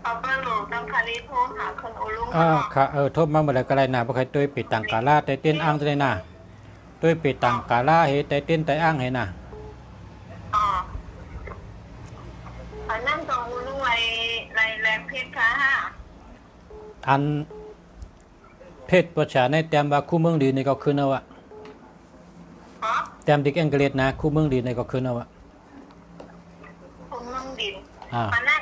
อาไปโหลดตั้งคาริโทรหาคนโอลุงค่ะโทษมาเมื่อไรก็ได้นะเพราะใครตัวปิดต่างกาล่าแต่เต้นอ้างจะได้นะตัวปิดต่างกาล่าเฮ้แต่เต้นแต่อ้างเห็นนะอันนั่งตรงโอลุงไรแรงเพชรค่ะอันเพศประชาในแต้มว่าคู่เมืองดีในก็คืนเอาวะแต้มดิกอังกฤษนะคู่เมืองดีในก็คืนเอาวะคู่เมืองดีอันนั้น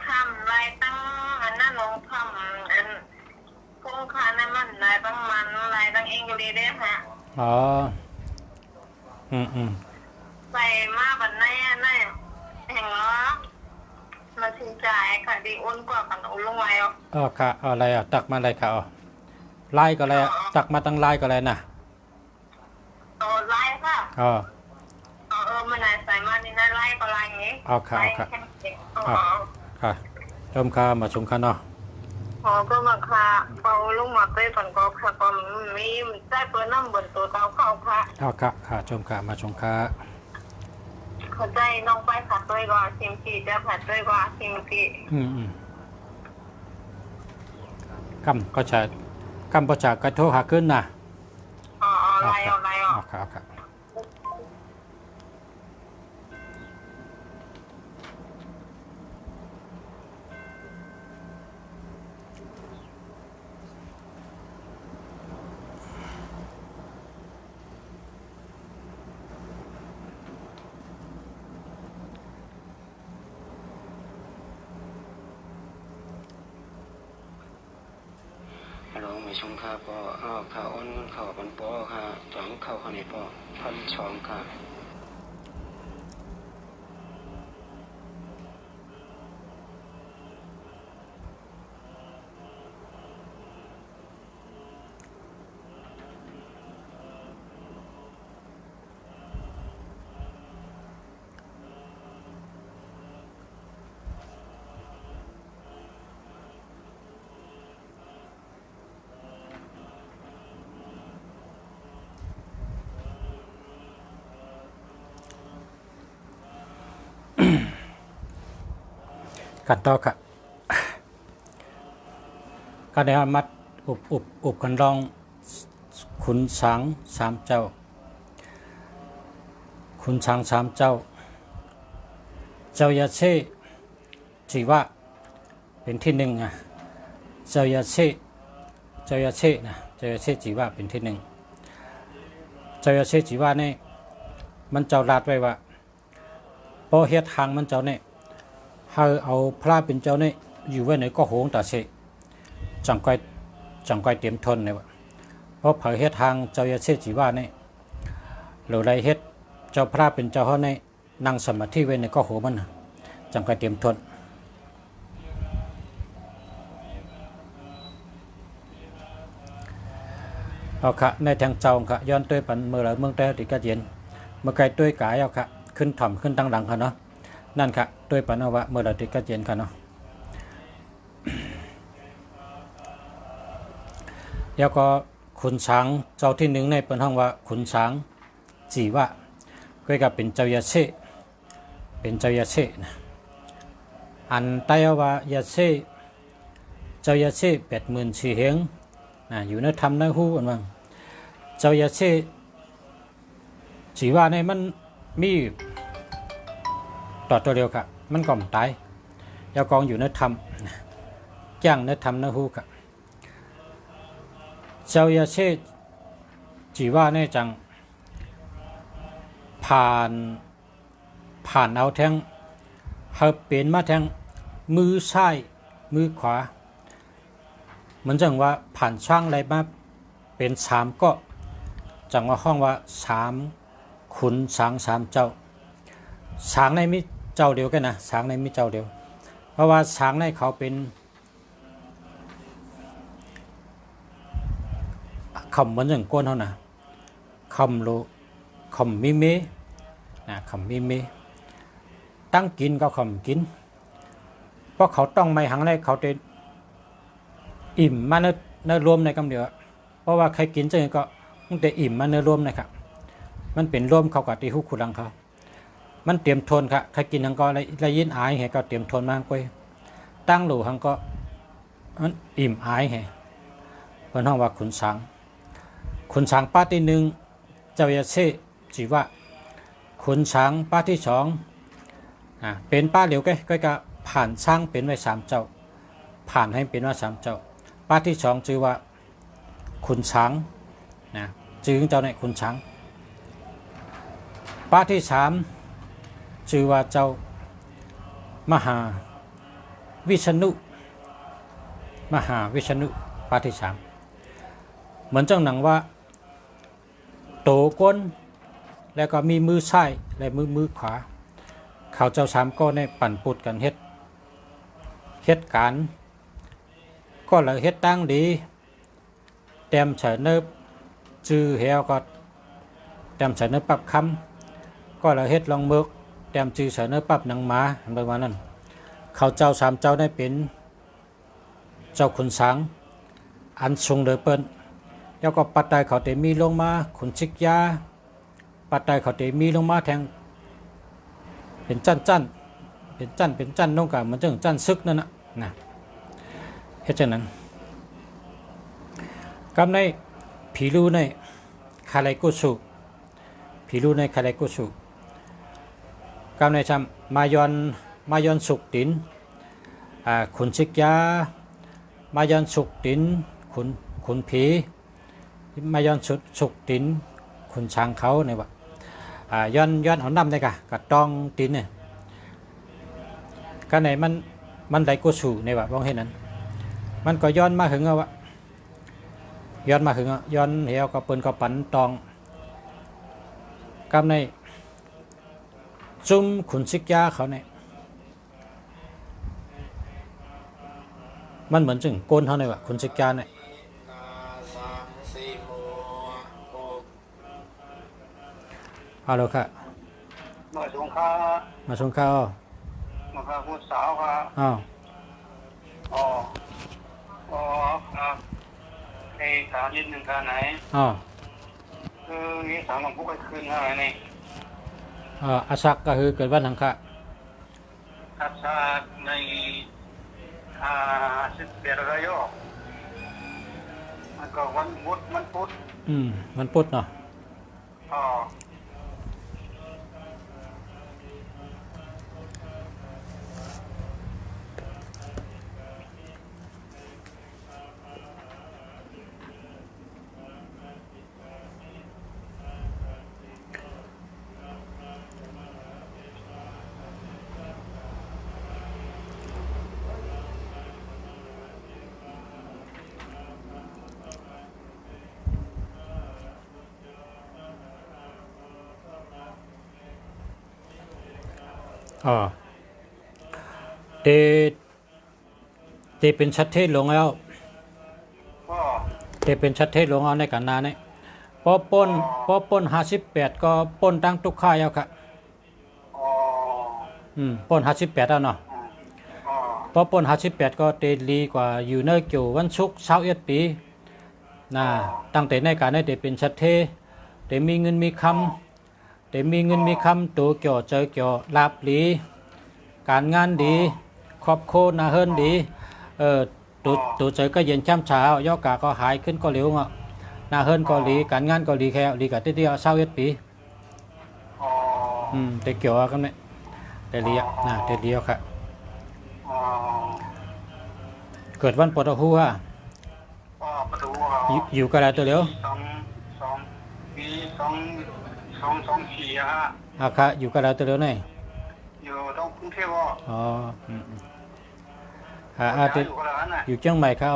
คำไรตั้งอันนั้นลงคำอันคงคานั้นมันไรตั้งมันไรตั้งอังกฤษได้ฮะใส่มาบันไหนแห่งล้อมาชิงจ่ายค่ะดีอ้วนกว่ากันโอลุงไว้ค่ะอะไรตักมาอะไรค่ะไล่ก็อะไรตักมาตั้งไล่ก็อะไรนะไล่ค่ะมันไหนใส่มานี่นะไล่ก็ไล่อย่างนี้ค่ะชมค่ะมาชมค่ะเนาะก็มาค่ะเปาลุงมาเต้ก่อนก็ค่ะก็มีได้เปิดน้ำบนตัวเตาเข้าค่ะค่ะชมค่ะมาชมค่ะเข้าใจน้องไปผัดด้วยก่อนชิมจีจะผัดด้วยก่อนชิมจีกำก็ใช่กำประชากระโทหาขึ้นนะอะไรครับ ร้องไม่ชงค่ะปออ้าวข่าวอ้อนข่าวปันปอค่ะจ่องข่าวข้างในปอพันช่องค่ะกันต่อค่ะก็ได้มัดอุบกันรองขุนช้างสามเจ้าขุนช้างสามเจ้าเจ้ายาเช่จีว่าเป็นที่หนึ่งอ่ะเจ้ายาเช่นะเจ้ายาเช่จีว่าเป็นที่หนึ่งเจ้ายาเช่จีว่านี่มันเจ้าลาดไว้ว่าพอเฮ็ดทางมันเจ้าเนี่ยให้เอาพระเป็นเจ้าเนี่ยอยู่ไว้ไหนก็โหงตาเสจังก้อยเตรียมทนเนี่ยวะเพราะเผยเฮ็ดทางเจ้ายาเช่จีว่าเนี่ยหรือไรเฮ็ดเจ้าพระเป็นเจ้าเขาเนี่ยนั่งสมาธิไว้ในก็โหมันจังก้อยเตรียมทนเอาค่ะในทางเจ้าค่ะย้อนตัวปันเมื่อไรเมืองแต่ติกะเย็นเมื่อไกลตัวกายเอาค่ะขึ้นถ่อมขึ้นตั้งหลังค่ะเนาะนั่นค่ะตัวปันเอาวะเมื่อไรติกะเย็นค่ะเนาะแล้วก็ขุนช้างเจ้าที่หนึ่งในเป็นห้องว่าขุนช้างจีว่าก็กับเป็นเจ้ายาเช่เป็นเจ้ายาเช่นะอันใต้ว่ายาเช่เจ้ายาเช่84,000เฮงนะอยู่ในธรรมในหูอันว่าเจ้ายาเช่จีว่าในมันมีต่อตัวเดียวค่ะมันก่อมตายยากองอยู่ในธรรมจ้างในธรรมในหูค่ะเจ้ายาเช่จีว่าในจังผ่านเอาแทงเฮาเป็นมาแทงมือซ้ายมือขวาเหมือนจังว่าผ่านช่างอะไรมาเป็น3ก็จังว่าห้องว่า3ขุนช้าง3เจ้าช้างในมีเจ้าเดียวกันนะช้างในมีเจ้าเดียวเพราะว่าช้างในเขาเป็นคำเหมือนอย่างก้นเขานะคำมิเมนะคำมิเมตั้งกินก็คำกินเพราะเขาต้องไม่หังได้เขาจะอิ่มมาเนื้อรวมในคำเดียวเพราะว่าใครกินจะก็ต้องแต่อิ่มมาเนื้อรวมนะครับมันเป็นรวมเขากับตีหุคุลังเขามันเตรียมทนค่ะใครกินหังก็อะไรยินอายเหก็เตรียมทนมากกว่าตั้งหลูหังก็มันอิ่มอายเหเพราะน้องว่าขุนช้างป้าที่หนึ่งเจ้ายาเช่จีว่าขุนช้างป้าที่สองเป็นป้าเหลียวก็ผ่านช้างเป็นไว้3เจ้าผ่านให้เป็นว่า3เจ้าป้าที่สองชื่อว่าขุนช้างนะชื่อเจ้าในขุนช้างป้าที่3ชื่อว่าเจ้ามหาวิษณุป้าที่3เหมือนเจ้าหนังว่าโตก้นแล้วก็มีมือซ้ายและมือขวาเขาเจ้า3ก็ในปั่นปุดกันเฮ็ดการก็เลยเฮ็ดตั้งดีเต็มเฉเนิบจื้อเหี่ยวก็เต็มเฉเนิบปับคำก็เลยเฮ็ดลองเมือกเต็มจื้อเฉเนิบปับหนังหมาประมาณนั้นเขาเจ้า3เจ้าได้เป็นเจ้าขุนช้างอันทรงเดือเปิ้นแล้วก็ปัตตายเขาเตมีลงมาขุนชิกยาปัตตายเขาเตมีลงมาแทงเป็นจั่นน้องกะมันจังจั่นซึกนั่นนะเฮ็ดจังนั้นกำในผีรูในคาไลกุสุกำในจำมายอนสุกตินขุนชิกยามายอนสุกตินขุนผีมายอนสุกตินขุนช้างเขาเนี่ยว่าย้อนเอาน้ำได้กะกับตองตินเนี่ยก็ไหนมันได้กุศลเนี่ยว่าบ้องเห็นนั้นมันก็ย้อนมาถึงว่า ย้อนมาถึงย้อนเหี่ยวก็เปิ้นก็ปันตองกับในจุ่มขุนชิกยาเขาเนี่ยมันเหมือนจึงโกนเขาเนี่ยวะขุนชิกยาเนี่ยเอาแล้วค่ะมาสงข้ามาชงข้าวมาข้าผู้สาวค่ะอ้าวอ๋ออ๋อครับไอ้ถามนิดนึงค่ะไหนอ้าวคือนี่ถามหลวงพ่อคืนอะไรนี่อาชักก็คือเกิดวันหังคะอาชาใน18ระยะมันก็วันพุธมันพุธมันพุธเนาะอ๋อเตเป็นชัดเทศลงแล้วเตเป็นชัดเทศลงเอาในกันนาเนี่ยพอป้น58ก็ป้นตั้งทุกค่ายแล้วครับป้น58แล้วเนาะพอป้น58ก็เตลีกว่าอยู่เนอเกี่ยววันศุกร์21ปีนะตั้งแต่ในการได้เตเป็นชัดเทเตมีเงินมีคำตัวเกี่ยวเจอเกี่ยวลาบหลีการงานดีครอบครัวน่าเฮิรนดีตัวเจอก็เย็นช่ำเช้ายอกาก็หายขึ้นก็เร็วอ่ะน่าเฮิรนก็ดีการงานก็ดีแค่ดีกับที่21ปีแต่เกี่ยวกันไหมแต่เลี้ยนะแต่เลี้ยวค่ะเกิดวันปฐหูอ่ะอยู่กันอะไรตัวเร็วปี224ฮะค่ะอยู่กันอะไรตัวเร็วไหนอยู่ต้องกรุงเทพอ๋ออยู่เชียงใหม่ครับ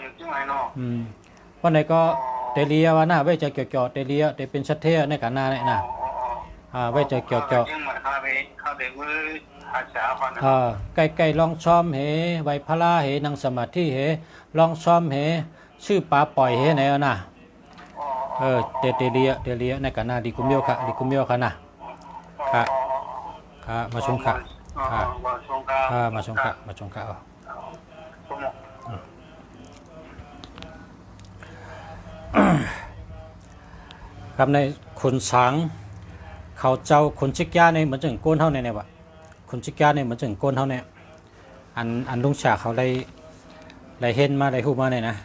อยู่เชียงใหม่เนาะวันไหนก็เตลียว่าหน้าไว้จะเกี่ยวเตลียเตเป็นชัดเทในกันนาเนี่ยนะไว้จะเกี่ยวใกล้ลองซ้อมเหไวพลาเหนังสมาธิเหลองซ้อมเหชื่อปลาปล่อยเหไหนนะเตลียในกันนาดีกุมเมียวค่ะดีกุมเมียวค่ะนะครับมาชงค่ะมาชงค่ะครับในขุนช้างเขาเจ้าขุนชิกยาในเหมือนจึงโกนเท่าเนี่ยวะขุนชิกยาในเหมือนจึงโกนเท่าเนี่ยอันลุงฉาเขาได้เห็นมาได้หูมาเนี่ยนะ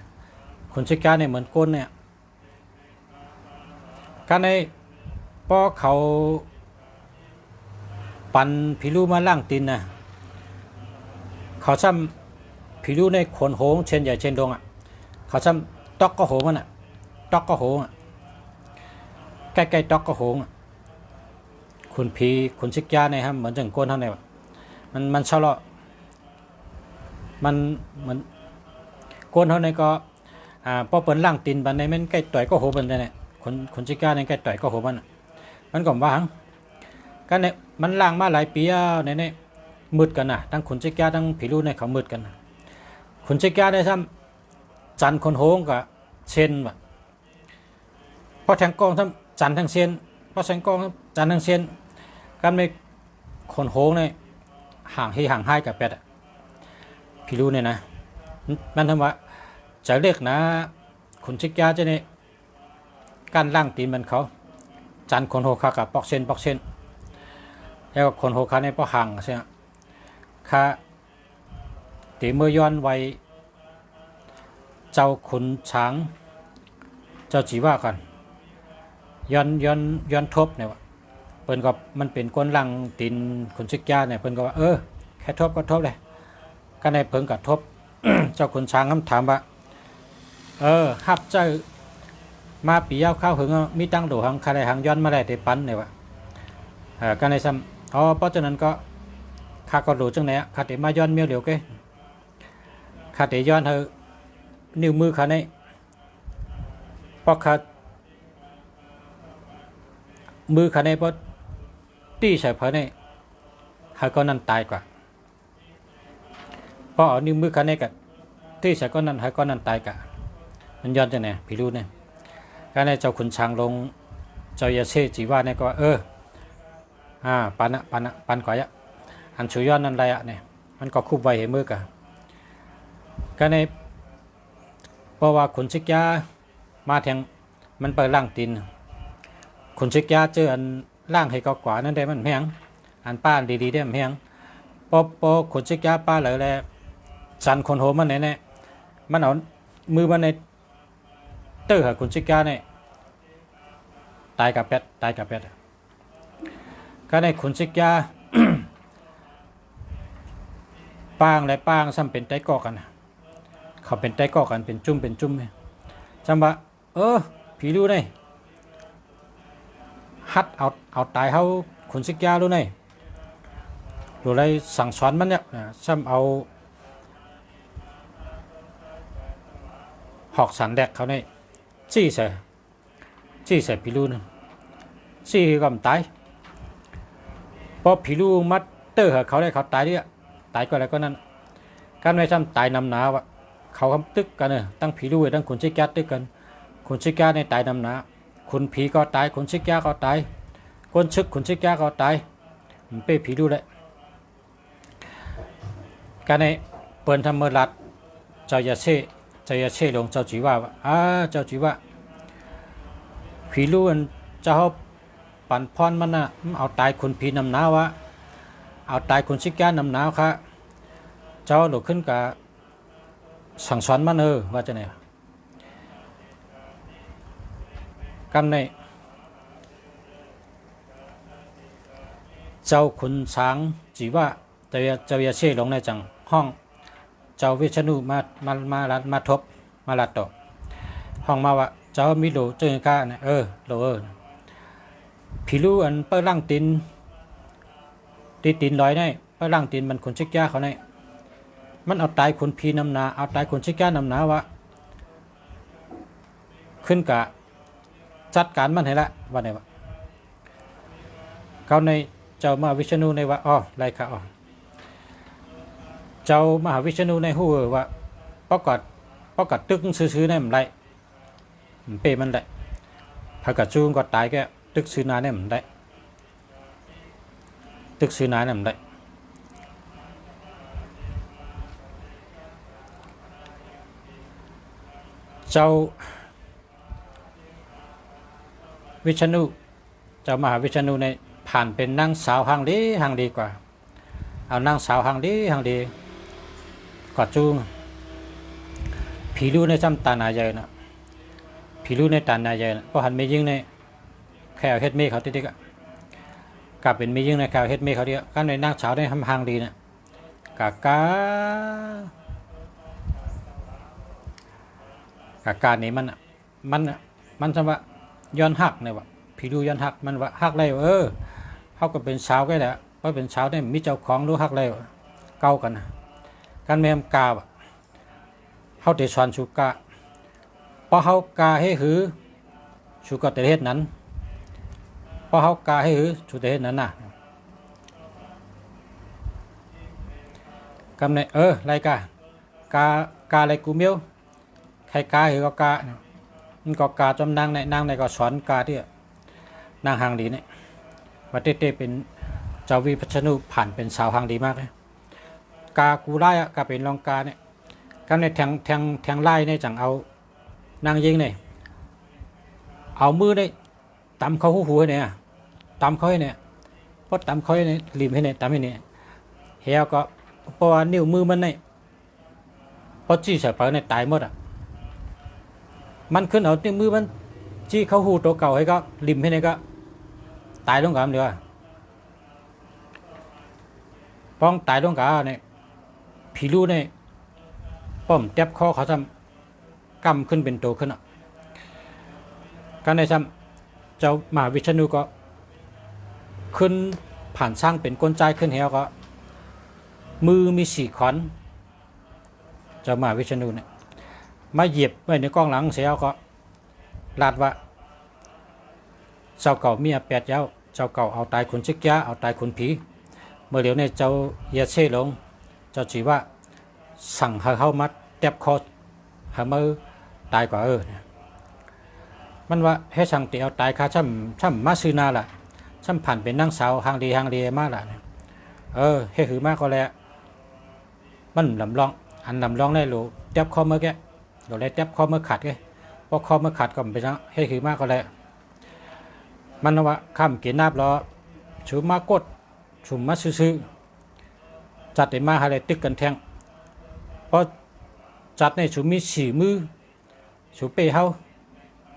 ขุนชิกยาในเหมือนโกนเนี่ยการในป้อเขาปันผิวมาล่างตินนะเขาซ้ำผิวในขนโหงเช่นใหญ่เช่นดงอ่ะเขาซ้ำตอกก็โหงมันอ่ะตอกก็โหงอ่ะใกล้ๆตอกก็โหงอ่ะคุณชิกยาเนี่ยครับเหมือนจังโกนเท่าไหร่มันชะลอมันเหมือนโกนเท่าไหร่ก็พอเปิดล่างตินบันในมันใกล้ต่อยก็โหบันเนี่ยคุณชิกยาเนี่ยใกล้ต่อยก็โหมันก็ว่างกันเนี่ยมันล่างมาหลายปีเนี่ยมืดกันนะทั้งขุนชิกยาทั้งผิวในเขามืดกันขุนชิกยาได้ซ้ำจันคนโหงกับเชนว่ะพอแทงกองซ้ำจันทั้งเชนพอแทงกองจันทั้งเชนกันไม่คนโหงเนี่ยห่างให้กับเป็ดผิวเนี่ยนะมันทำว่าจะเรียกนะขุนชิกยาจะเนี่ยการล่างตีนมันเขาจันคนโหขากับปอกเชนแล้วก็คนโหขาในป้อห่างใช่ไหมค่ะตีเมื่อย้อนไวเจ้าขุนช้างเจ้าจีว่ากันย้อนทบเนี่ยวะเปิ้นก็มันเป็นก้นลังตีนขุนชิกยาเนี่ยเปิ้นก็ว่าแค่ทบก็ทบเลยก็ในเพิ่งกับทบ เจ้าขุนช้างคำถามว่าฮับเจ้ามาปียาวข้าวหึงมีตั้งโดหังคาไดหังย้อนมาได้แต่ปันเนี่ยวะก็ในซ้ำเพราะฉะนั้นก็ข้าก็รู้จังไหนข้าเตมาย้อนเมียวเหลียวเก้ข้าเตย้อนเธอนิ้วมือข้าใน เพราะเขามือเขาในพอตีใส่เพอในเขาก็นั่นตายกว่าเพราะเอานิ้วมือเขาในกับตีใส่ก็นั่นเขาก็นั่นตายกว่ามันย้อนจะไหนพี่รู้เนี่ยการในเจ้าขุนช้างลงเจ้ายาเชจีว่าเนี่ยก็ปันก่อยะอันชูย้อนนั่นไรอะเนี่ยมันก็คุบไว้ให้มือกันการในเพราะว่าขุนชิกยามาแทงมันไปล่างตีนขุนชิกยาเจออันล่างให้ก็กว่านั่นได้มันแพงอันป้านดีๆได้มันแพงพอขุนชิกยาป้าเลยแหละสันคนโหมันเนี่ยมันเอามือมันในเตอร์ขุนชิกยาเนี่ยตายกับเป็ดก็ในขุนชิกยา ปางและปางซ้ำเป็นไตกอกกันเขาเป็นไตกอกกันเป็นจุ่มจำว่าผีรู้ได้ฮัดเอาตายเขาขุนชิกยารู้ได้รู้ไรสั่งสอนมันเนี่ยซ้ำเอาหอกสันแดกเขาเนี่ยจี้ใส่ผีรู้นึงจี้ก็มันตายพอผีรู้มัดเตอร์เขาได้เขาตายเนี่ยตายก็อะไรก็นั่นการไม่ซ้ำตายนำหนาวะเขาคำตึกกันตั้งผีรู้ตั้งขุนชิกยาตึกกันขุนชิกยาในตายนำหนาขุนผีก็ตายขุนชิกยาก็ตายคนชึกขุนชิกยาก็ตายมันเป้ผีรู้เลยการในเปิดทำเมื่อรัดเจ้ายาเช่ลงเจ้าจีว่าเจ้าจีว่าผีรู้อันเจ้าปั่นพรมันนะเอาตายขุนผีนำหนาวะเอาตายขุนชิกยานำหนาวค่ะเจ้าหลุดขึ้นกับสั่งสอนมันว่าจะไหนกันในเจ้าขุนช้างจีว่าเจ้ายาเช่ลงในจังห้องเจ้าวิษณุมาทบมาลัดต่อห้องมาว่าเจ้ามีโลเจอข้าเนี่ยโลผีรู้อันเปิ้ลล่างตีนลอยได้เปิ้ลล่างตีนมันขุนชิกยาเขาเนี่ยมันเอาตายขุนพีนำนาเอาตายขุนชิกยานำนาวะขึ้นกะจัดการมันให้ละว่าไงวะเขาในเจ้ามหาวิษณุในว่าไรค่ะเจ้ามหาวิษณุในหูว่าประกาศตึกซื้อๆในมันไรมันเปมันได้พากระจูงก็ตายแกตึกซื้อนาเนี่ยมันได้ตึกซื้อนาเนี่ยมันได้เจ้าวิษณุเจ้ามหาวิษณุในผ่านเป็นนางสาวหางดีกว่าเอานางสาวหางดีกอดจูงผีรู้ในจำตาหนาใหญ่นะผีรู้ในตาหนาใหญ่นะเพราะหันไม่ยิ่งในแค่เฮ็ดเมฆเขาติ๊กกลับเป็นไม่ยิ่งในแค่เฮ็ดเมฆเขาเดียวกันในนางสาวในหางดีนะกการนี้มันจะว่าย้อนหักเนี่ยวะผีดูย้อนหักมันว่าหักได้เขาก็เป็นสาวก็แหละเพราะเป็นสาวได้มีเจ้าของรู้หักได้เก่ากันนะการแม่มกาเขาเตะสอนชูกาพอเขากาให้หือชูกาเตะเฮ็ดนั้นพอเขากาให้หือชูเตะเฮ็ดนั้นน่ะกำในไรกาอะไรกูเมียวใครกาหือก็กามันก็กาจำนางในก็สอนกาที่นางหางดีเนี่ยว่าเต้เป็นเจ้าวิพัชนุผ่านเป็นสาวหางดีมากเลยกากูไล่กาเป็นรองกาเนี่ยกันในแทงไล่เนี่ยจังเอานางยิงเนี่ยเอามือเนี่ยตำเขาหูให้เนี่ยตำเขาให้เนี่ยพอตำเขาให้เนี่ยริมให้เนี่ยตำให้เนี่ยเฮียก็เพราะว่านิ้วมือมันเนี่ยพอจี้ใส่ไปเนี่ยตายหมดมันขึ้นเอานิ้วมือมันจี้เขาหูตัวเก่าให้ก็ริมให้เนี่ยก็ตายลงกันเดียวป้องตายลงกันเนี่ยผีรู้เนี่ยป้อมเจ็บคอเขาทำกำขึ้นเป็นโตขึ้นการในซ้ำเจ้ามหาวิษณุก็ขึ้นผ่านสร้างเป็นก้นใจขึ้นเหี่ยวก็มือมี4 ขอนเจ้ามหาวิษณุเนี่ยมาเหยียบไว้ในกล้องหลังเสียก็ ลาดว่าเจ้าเก่าเมียแปดเย้าเจ้าเก่าเอาตายคุณชิกยาเอาตายคุณผีเมื่อเหลียวในเจ้าเยเช่ลงเจ้าจีว่าสั่งเขามัดเต็บคอหามือตายกว่ามันว่าให้สั่งเตียวตายค่ะช่ำมาซื้อนาล่ะช่ำผ่านเป็นนั่งสาวหางดีมาล่ะให้หือมากก็แล้วมันลำลองอันลำลองได้รู้เต็บคอเมื่อแกเดี๋ยวได้เต็บคอเมื่อขาดไงพอคอเมื่อขาดก็เป็นนะให้หือมากก็แล้วมันว่าข้ามกินน้ำล้อชูมากดชุมมาซื้อจัดได้มาอะไรตึกกันแทงเพราะจัดในชูมีสี่มือชูเป้เฮา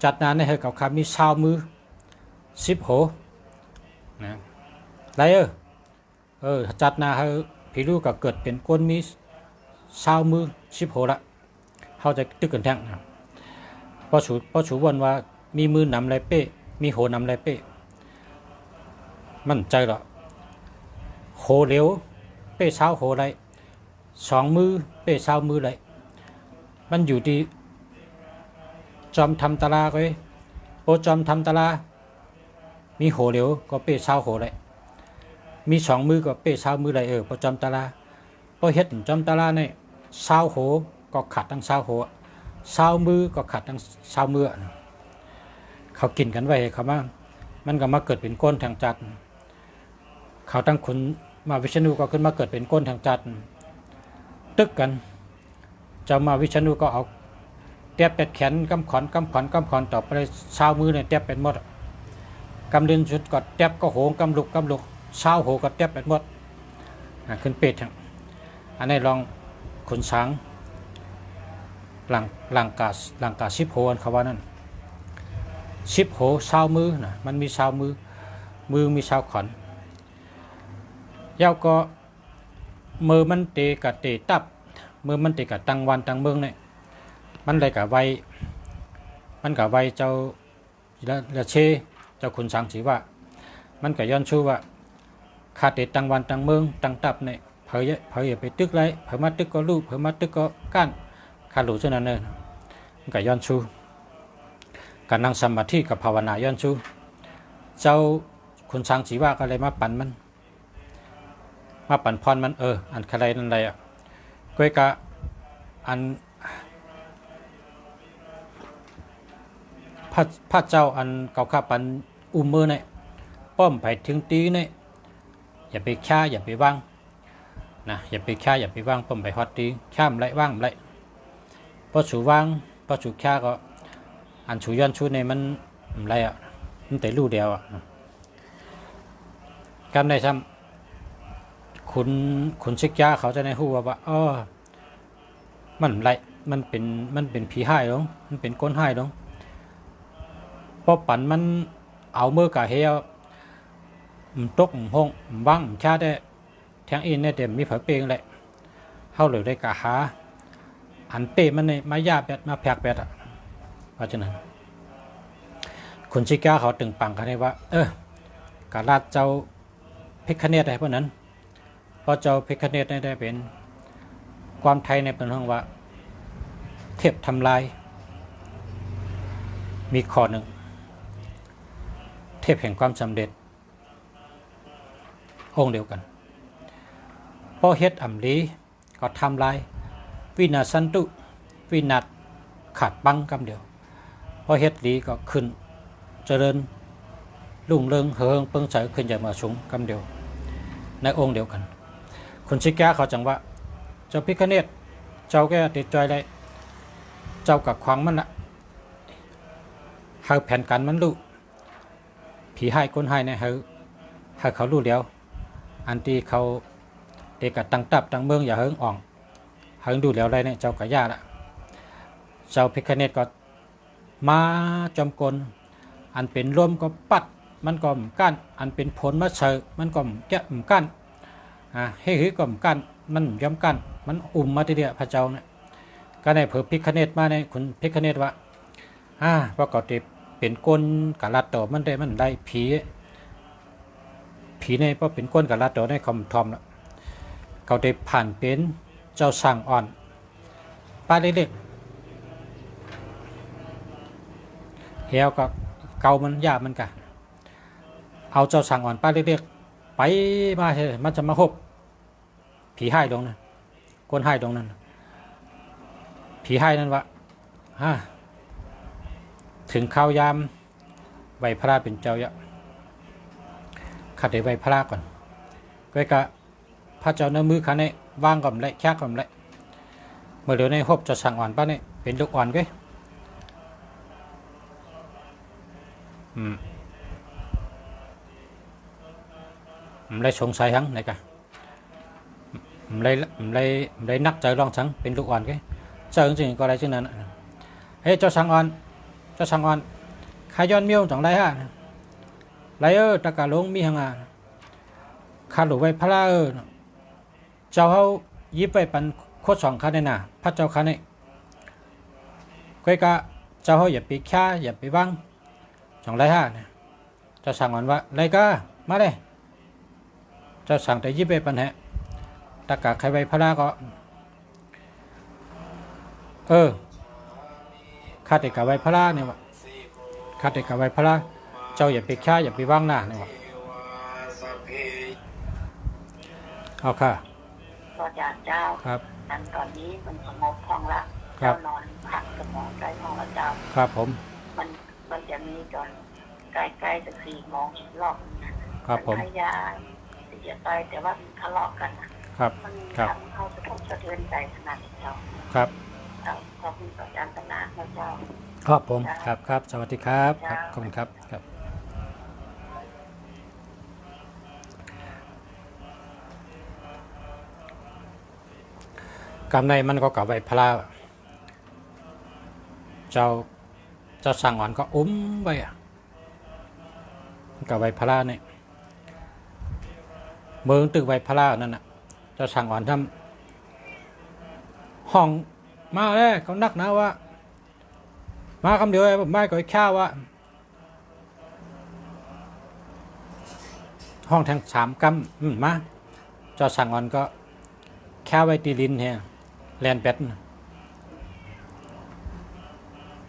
จัดนานในเฮกับคำมีชาวมือ10 โหนะไรจัดนาเฮพี่ลูกก็เกิดเป็นก้นมีชาวมือ10 โหละเขาจะตึกกันแทงนะพอชูวันว่ามีมือนำไรเป้มีโหนำไรเป้มันใจหรอโหเหลวเป้เช้าโหไร2 มือเป้เช้ามือไรมันอยู่ที่จอมทำตาลาก็โอจอมทำตาลามีโหเหลวก็เป้เช้าโหไรมี2 มือก็เป้เช้ามือไรพอจอมตาลาพอเฮ็ดจอมตาลาเนี่ยเช้าโหก็ขัดทั้งเช้าโหเช้ามือก็ขัดทั้งเช้ามือเขากินกันไว้เขามามันก็มาเกิดเป็นก้นทางจัดเขาตั้งขุนมาวิชณุก็ขึ้นมาเกิดเป็นก้นทางจัดตึกกันเจ้ามาวิชณุก็เอาเตียบเป็ดแขนกำขอนต่อไปเช้ามือเนี่ยเตียบเป็นหมดกำเดินชุดก็เตียบก็โหงกำลุกเช้าโหก็เตียบเป็นหมดขึ้นเป็ดอันนี้ลองขุนช้างหลังกา10 โหเขาว่านั่น10 โหเช้ามือนะมันมีเช้ามือมีเช้าขอนเย้าก็มือมันเตะกับเตะตับมือมันเตะกับตังวันตังเมืองเนี่ยมันเลยกับไวเจ้าละเชเจ้าขุนช้างสีว่ามันกับย้อนชูว่าคาเตะตังวันตังเมืองตังตับเนี่ยเผยอย่าไปตึกไรเผยมาตึกก็ลูกเผยมาตึกก็ก้านคาหลูเช่นนั้นเลยมันกับย้อนชูการนั่งสมาธิกับภาวนาย้อนชูเจ้าขุนช้างสีว่าก็เลยมาปั่นพรมันอันใครนั่นไรก้อยกะอันพระเจ้าอันเก่าข้าปันมือเนี่ยป้อมไปถึงตีเนี่ยอย่าไปฆ่าอย่าไปว่างนะอย่าไปฆ่าอย่าไปว่างป้อมไปฮอดตีฆ่ามไรว่างไรพอสูว่างพอสูฆ่าก็อันสูย้อนชูในมันไรมันแต่ลู่เดียวการได้ซ้ำขุนชิกยาเขาจะในหูว่ามันไรมันเป็นผีห้ายหรอมันเป็นก้นห้ายหรอพอปั่นมันเอามือกะเฮียตกห้องว่างชาได้แทงอินเนี่ยเต็มมีเผยเปงเลยเข้าเลยได้กะหาอันเป้มันในมายาแบบมาแพกแบบเพราะฉะนั้นขุนชิกาเขาตึงปังกันได้ว่ากะลาดเจ้าพิคเนตได้เพราะนั้นเพราะเจ้าพิคเนตได้เป็นความไทยในเป็นห้องว่าเทพทำลายมีข้อหนึ่งเทพแห่งความสำเร็จองค์เดียวกันพอเฮ็ดอัมลีก็ทำลายวินาสันตุวินาศขาดบังกำเดียวพอเฮ็ดลีก็ขึ้นเจริญรุ่งเรืองเฮิงเปิงใสขึ้นใหญ่มาสูงกำเดียวในองค์เดียวกันคนชิกาเขาจังว่าเจ้าพิฆเนศเจ้าแก่ติดใจเลยเจ้ากับขวางมันละหาแผ่นกันมันรู้ผีให้คนให้เนี่ยให้เขารู้แล้วอันที่เขาเด็กกับตังตับตังเมืองอย่าเฮิงอ่องเฮิงดูแล้วอะไรเนี่ยเจ้ากับย่าละเจ้าพิฆเนศก็มาจอมกลอันเป็นร่วมก็ปัดมันก็กั้นอันเป็นผลมาเชยมันก็แกะกั้นให้หือก็กั้นมันย้ำกั้นมันมาทีเดียวพระเจ้าเนี่ยก็ในเผื่อพิฆเนศมาในคุณพิฆเนศว่าว่าก็ติเป็นก้นกะลัดต่อมันได้ผีเนี่ยเพราะเป็นก้นกะลัดต่อได้คำทอมแล้วเขาได้ผ่านเป็นเจ้าสั่งอ่อนป้าเล็ก เหี่ยวก็เกามันยามันกะเอาเจ้าสั่งอ่อนป้าเรียกไปมาเถอะมันจะมาหบผีให้ตรงนั้นก้นให้ตรงนั้นผีให้นั่นวะถึงข้าวยามใบพระเป็นเจ้าเยอะขัดใบพระก่อนก็กะพระเจ้าเนื้อมือขันเนี่ยวางก่อนเลยแค่ก่อนเลยเมื่อเดี๋ยวในหบจะสั่งอ่อนป้าเนี่ยเป็นลูกอ่อนก็เลยสงสัยทั้งไหนกันเลยนักใจลองสังเป็นลูกอ่อนก็เจอจริงก็อะไรเช่นนั้นเฮ้ยเจ้าสั่งอ่อนขย้อนเมียวจังไรฮะไรตะกาลงมีหังข้าหลุไว้พระเจ้าเขายิบไปปันโคตรสองข้าในน่ะพระเจ้าข้าในก้อยกะเจ้าเขาอย่าไปแค่อย่าไปวังจังไรฮะเจ้าสั่งอ่อนว่าไรก็มาเลยเจ้าสั่งแต่ยิบไปปันแหะตะกาใครไว้พระก็ข้าแต่กะไว้พระเนี่ยวะข้าแต่กะไว้พระเจ้าอย่าไปแค่อย่าไปว่างหน้าเนี่ยวะเอาค่ะก็จากเจ้าครับนั้นตอนนี้มันสงบห้องละเจ้านอนพักสมองใจห้องละเจ้าครับผมมันจะมีจนใกล้ๆจะ4 โมงรอบครับผมพยาที่จะไปแต่ว่าทะเลาะกันครับมันทำเขาสะเทือนใจขนาดเจ้าครับขอบคุณอาจารย์ตนาเจ้าครับผมครับสวัสดีครับขอบคุณครับกำในมันก็กลับไว้พลาเจ้าสั่งอ่อนก็ไว้กับไว้พลาเนี่ยเมืองตึกไว้พลานั่นน่ะเจ้าสั่งอ่อนทำห้องมาแล้วเขานักนะว่ามาคำเดียวไม่ก็แค่ว่าห้องแทง3 กำมาเจ้าสั่งอ่อนก็แค่ไว้ตีลินเฮแลนเป็ด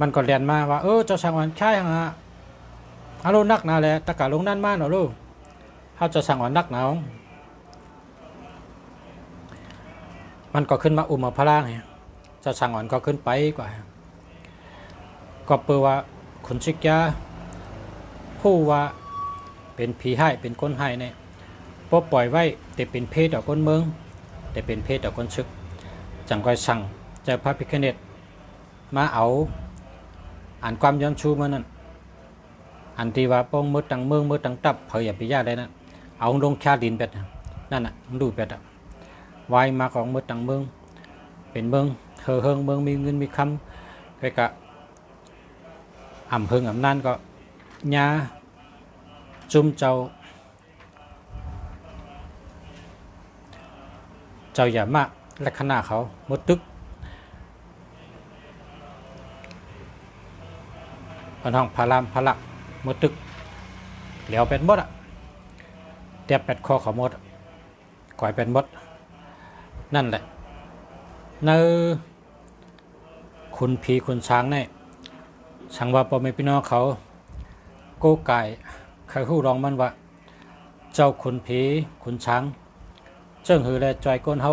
มันก็เรียนมาว่าเจ้าสั่งอ่อนใช่ฮะฮัลโหลนักนาแหละตะกาลงนั่นมาหน่อยลูกเขาจะสั่งอ่อนนักหนาวมันก็ขึ้นมามาพลางเนี่ยจะสั่งอ่อนก็ขึ้นไปกว่าก็เปิดว่าขุนชิกยาผู้ว่าเป็นผีให้เป็นก้นให้เนี่ยพอปล่อยไว้แต่เป็นเพศต่อก้นเมืองแต่เป็นเพศต่อก้นชึกจังก็สั่งเจ้าพระพิฆเนศมาเอาอ่านความย้อนชูมานั่นอันที่ว่าป้องมืดตังเมืองมืดตังตับเผยอย่าไปยากเลยนะเอาลงแค่ดินเป็ดนั่นน่ะดูเป็ดวายมาของมืดตังเมืองเป็นเมืองเฮิงเมืองมีเงินมีคำไปกะอ่ำเฮิงอ่ำนั่นก็ยาจุ่มเจ้าอย่ามากลักษณะเขามดตึกเป็นห้องพารามพลักมดตึกเหลียวเป็นมดเตียบเป็ดคอเขามดก่อยเป็นมดนั่นแหละในคุณผีคุณช้างเนี่ยช่างว่าพ่อแม่พี่น้องเขาโก้ไก่ใครหู้ร้องมันว่าเจ้าคุณผีคุณช้างเจ้าหือแลจอยก้นเฮา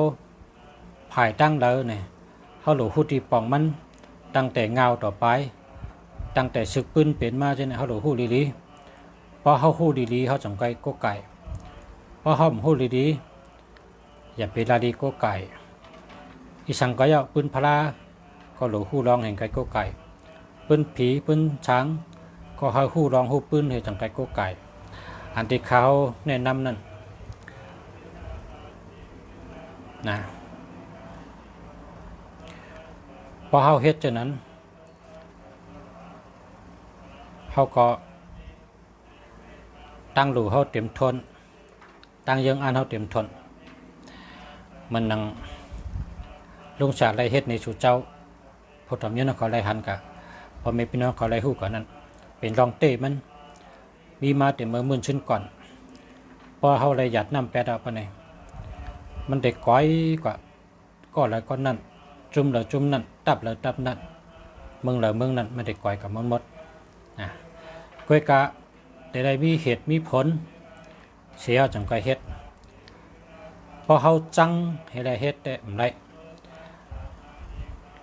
ผ่ายตั้งเลยเนี่ยเฮาหลูหูตีป่องมันตั้งแต่เงาต่อไปตั้งแต่ศึกปืนเปลี่ยนมาใช่ไหมเฮาหลูหูดีๆพอเฮาหูดีๆเฮาจังไก่โก้ไก่พอเฮาหูดีๆอย่าไปลาดีโก้ไก่อีสังก็ย่อปืนพลาก็หลูหูร้องแห่งไก่โก้ไก่ปืนผีปืนช้างก็เฮาหูร้องหูปืนให้จังไก่โก้ไก่อันที่เขาแนะนำนั่นนะพอเฮาเฮ็ดเช่นนั้นเฮาก็ตั้งหลู่เฮาเต็มทนตั้งยังอันเฮาเต็มทนมันนังลุงชาติไรเฮ็ดในสู่เจ้าพอทำเยอะเขาไรหันกะพอไม่พี่น้องเขาไรหู้ก่อนนั้นเป็นรองเต้มันมีมาแต่เมื่อมื่นชิ้นก่อนพอเฮาไรหยัดน้ำแปดเอาไปไหนมันเด็กก้อยกว่าก็อะไรก็นั่นจุ่มเลยจุ่มนั่นตับเลยตับนั่นเมืองเลยเมืองนั่นไม่ได้ก้อยกับมันหมด นะก้อยกะได้มีเหตุมีผลเสียจังก้อยเฮ็ดพอเฮาจังให้ได้เฮ็ดได้บ่ได้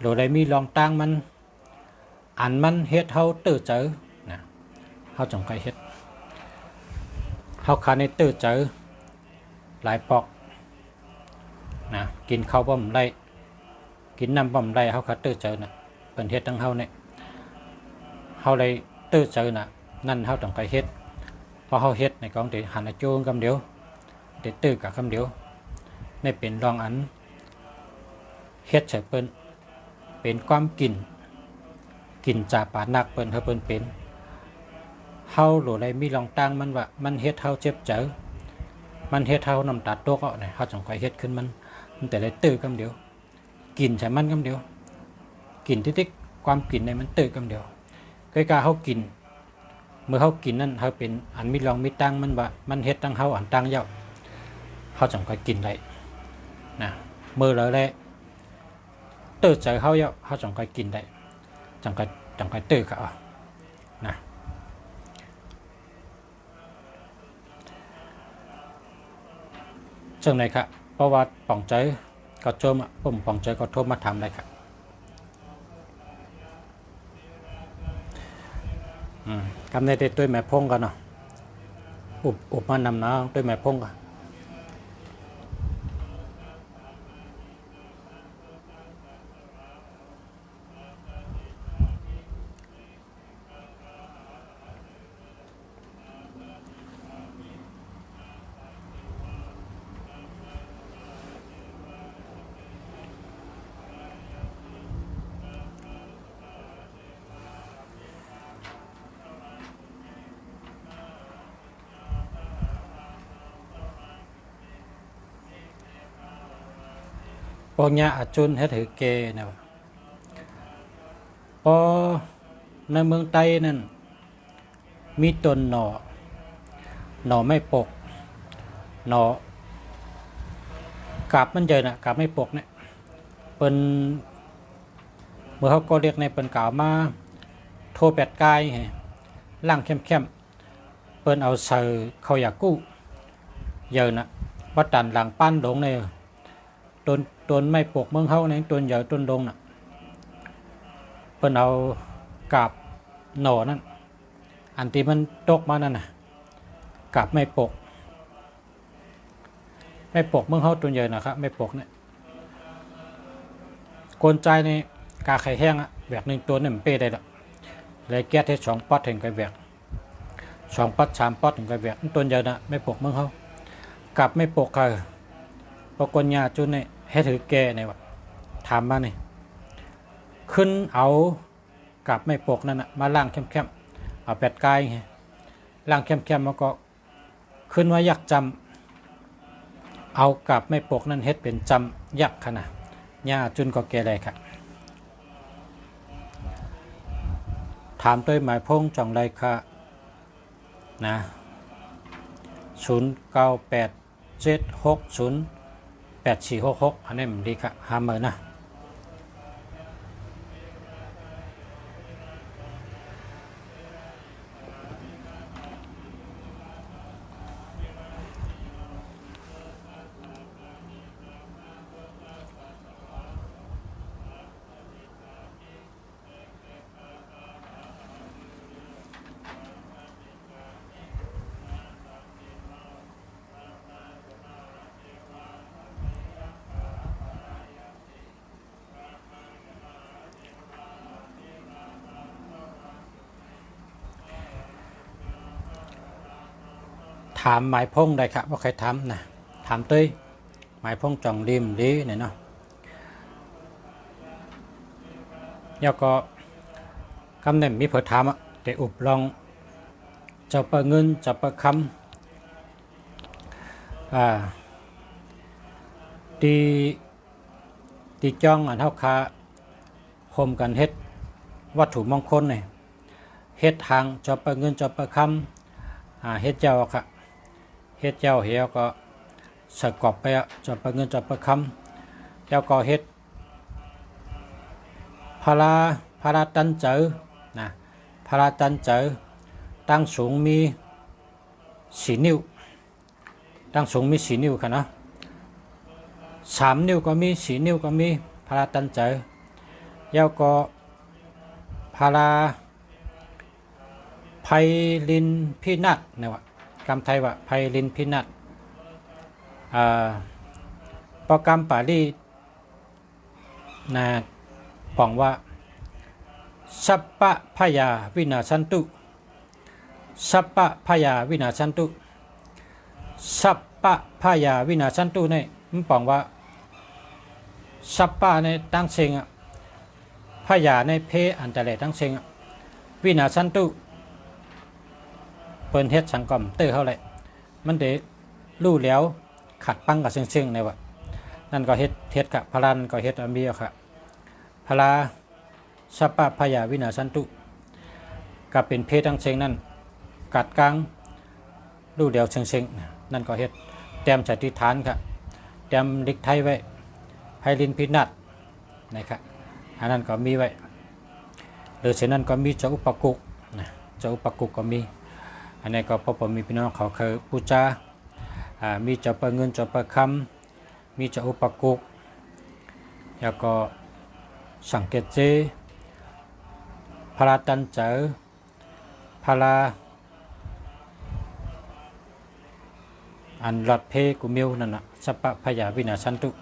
โดยได้มีลองตั้งมันอันมันเฮ็ดเฮาตื้อเจอนะเฮาจังก้อยเฮ็ดเฮาคาในตื้อเจอหลายปอกนะกินข้าวบ่ได้กินน้ำบ่ได้เฮาคาตื้อเจอน่ะเพิ่นเฮ็ดทั้งเฮาเนี่ยเฮาได้ตื้อเจอน่ะนั่นเฮาต้องก้อยเฮ็ดพอเฮาเฮ็ดในกองที่หันจูงกำเดียวได้ตื้อกับคำเดียวในเป็นรองอันเฮ็ดใส่เปิ้นเป็นความกินจากปานักเปิ้นเฮาเปิ้นเป็นเฮาโหลได้มีลองตั้งมันว่ามันเฮ็ดเฮาเจ็บเจอมันเฮ็ดเฮาน้ำตาตกเอาเนี่ยเฮาจังค่อยเฮ็ดขึ้นมันแต่ได้ตื้อกำเดียวกินใส่มันกำเดียวกินติ๊กความกินในมันตื้อกำเดียวใกล้ๆเฮากินเมื่อเฮากินนั่นเฮาเป็นอันมีลองมีตั้งมันว่ามันเฮ็ดตั้งเฮาอันตั้งเย้าเฮาจังค่อยกินได้นะมื้อละแลตื้อใจเฮาเย้าเฮาจังค่อยกินได้จังค่อยตื้อก็เอานะจังไหนครับเพราะว่าป่องใจก็โทรมาผมป่องใจก็โทรมาถามได้ครับกำในได้ด้วยแม่พงกันเนาะอุบมานำน้าด้วยแม่พงกันปอญาอาจุนเฮ็ดถือเกนะพอในเมืองไทยนั่นมีต้นหน่อไม่ปกหน่อกาบมันเจอนะกาบไม่ปกเนี่ยเป็นเมื่อเขาก็เรียกในเป็นกล่าวมาโทรแปดกายล่างเข้มเปิ้นเอาใส่เขาอยากกู้เยอะนะวัดดันหลังปั้นหลงในต้นไม่ปกเมืองเฮาในต้นใหญ่ต้นดงน่ะเปิ้นเอากาบหน่อนั่นอันที่มันตกมานั่นน่ะกาบไม่ปกเมืองเฮาต้นใหญ่นะครับไม่ปกเนี่ยกลใจในกาไข่แห้งอะแบกหนึ่งตัวเนี่ยมันเป้ได้ดอกเลยแก๊สให้2 ป๊อตถึงกับแบก2 ป๊อต3 ป๊อตถึงกับแบกต้นใหญ่น่ะไม่ปกเมืองเฮากาบไม่ปกค่ะปกญาจุนเนี่ยให้ถือแก่เนี่ยวะถามมาเนี่ยขึ้นเอากับไม่ปกนั่นนะมาล่างเข้มเอาแปดกายไงล่างเข้มมาก็ขึ้นว่ายักจำเอากับไม่ปกนั่นเฮ็ดเป็นจำยักขนาดญาจุนก็แก่เลยครับถามตัวหมายพงจ่องไรค่ะนะ0987608466อันนี้มันดีครับห้ามเลยนะถามหมายพงได้ครับว่าใครถามนะถามตุ้ยหมายพงจ่องริมดีเนี่ยเนาะแล้วก็คำเนี่ยมีเผยถามอ่ะแต่อุบลองจะเปิดเงินจะเปิดคำตีจ้องอันเท่าคาคมกันเฮ็ดวัตถุมงคลเนี่ยเฮ็ดทางจะเปิดเงินจะเปิดคำเฮ็ดเจ้าค่ะเฮ็ดเจ้าเหี่ยวก็สกอบไปจะเปิดเงินจะเปิดคำเจ้าก็เฮ็ดพาราตันเจอนะพ าราตันเจอตั้งสูงมี4 นิ้วตั้งสูงมี4 นิ้วค่ะเนาะ3 นิ้วก็มี4 นิ้วก็มีพาราตันเจอยาวก็พาราไพลินพินัทเนี่ยว่ากำไทยว่าไพลินพินัทโปรแกรมปารีนะบอกว่าสัปปะพยาวินาชันตุสัปปะพยาวินาชันตุสัปปะพยาวินาชันตุเนี่ยมันบอกว่าสัปปะในตั้งเชิงพยาในเพอันตรายตั้งเชิงวินาชันตุเปิ้นเฮ็ดสังกรมเตอร์เท่าไรมันเดรู้แล้วขัดปังกับเชิงในว่านั่นก็เฮ็ดกับพลานก็เฮ็ดอันเบียค่ะพลาสัปปะพยาวินาชันตุกับเป็นเพศตั้งเชิงนั่นกัดกลางรู้เดียวเชิงนั่นก็เฮ็ดแต้มสถิษฐานค่ะแต้มลิกไทยไว้ไพลินพินัทนะครับอันนั้นก็มีไว้หรือเช่นนั้นก็มีเจ้าอุปกุกนะเจ้าอุปกุกก็มีอันนี้ก็พบมีพี่น้องเขาเคยปูจามีเจ้าปะเงินเจ้าปะคำมีเจ้าอุปกุกแล้วก็สังเกตเจพาราตันเจอพาราอันหลอดเพกุมิวนั่นนะสัปปะพยาวินาชันตุ063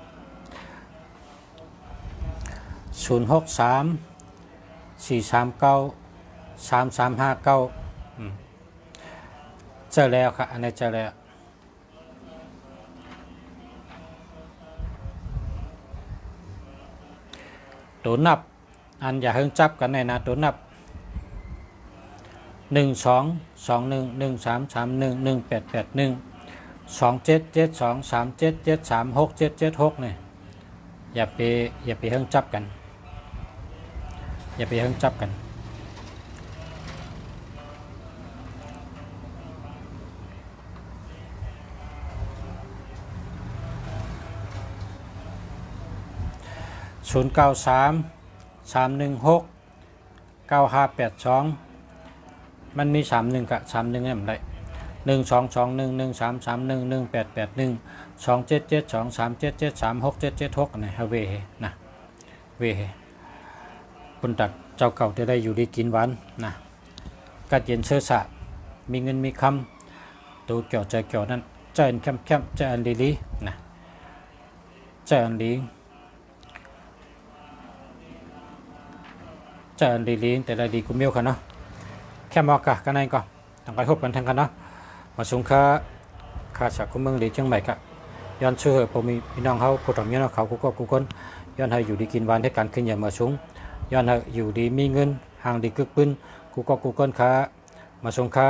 439 3359เจอแล้วค่ะอันนี้เจอแล้วตัวนับอันอย่าเพิ่งจับกันในนะตัวนับ1 2 2 1 1 3 3 1 1 8 8 1 2 7 7 2 3 7 7 3 6 7 7 6เนี่ยอย่าไปเพิ่งจับกันอย่าไปเพิ่งจับกัน093 316 9582มันมี31กับ31เนี่ยมันได้1221113311881277237736776นะเวนะเวคนตัดเจ้าเก่าจะได้อยู่ดีกินหวานนะกัดเย็นเชื้อสะมีเงินมีคำตัวเกี่ยวใจเกี่ยวนั้นใจอันแคมใจอันลีนะใจอันลีใจอันลีแต่ละดีกูเมียวค่ะเนาะแค่มอกะกันนั่นก่อนต้องไปพบกันทั้งกันเนาะมาสงค่าจากคุณเมืองหลีเชียงใหม่กะย้อนเชื่อผมมีพี่น้องเขาผู้ทำเงี้ยเขากูคนย้อนให้อยู่ดีกินหวานให้การขึ้นอย่างมาสูงย้อนให้อยู่ดีมีเงินห่างดีกึกปืนกูคนค่ะมาสงค่า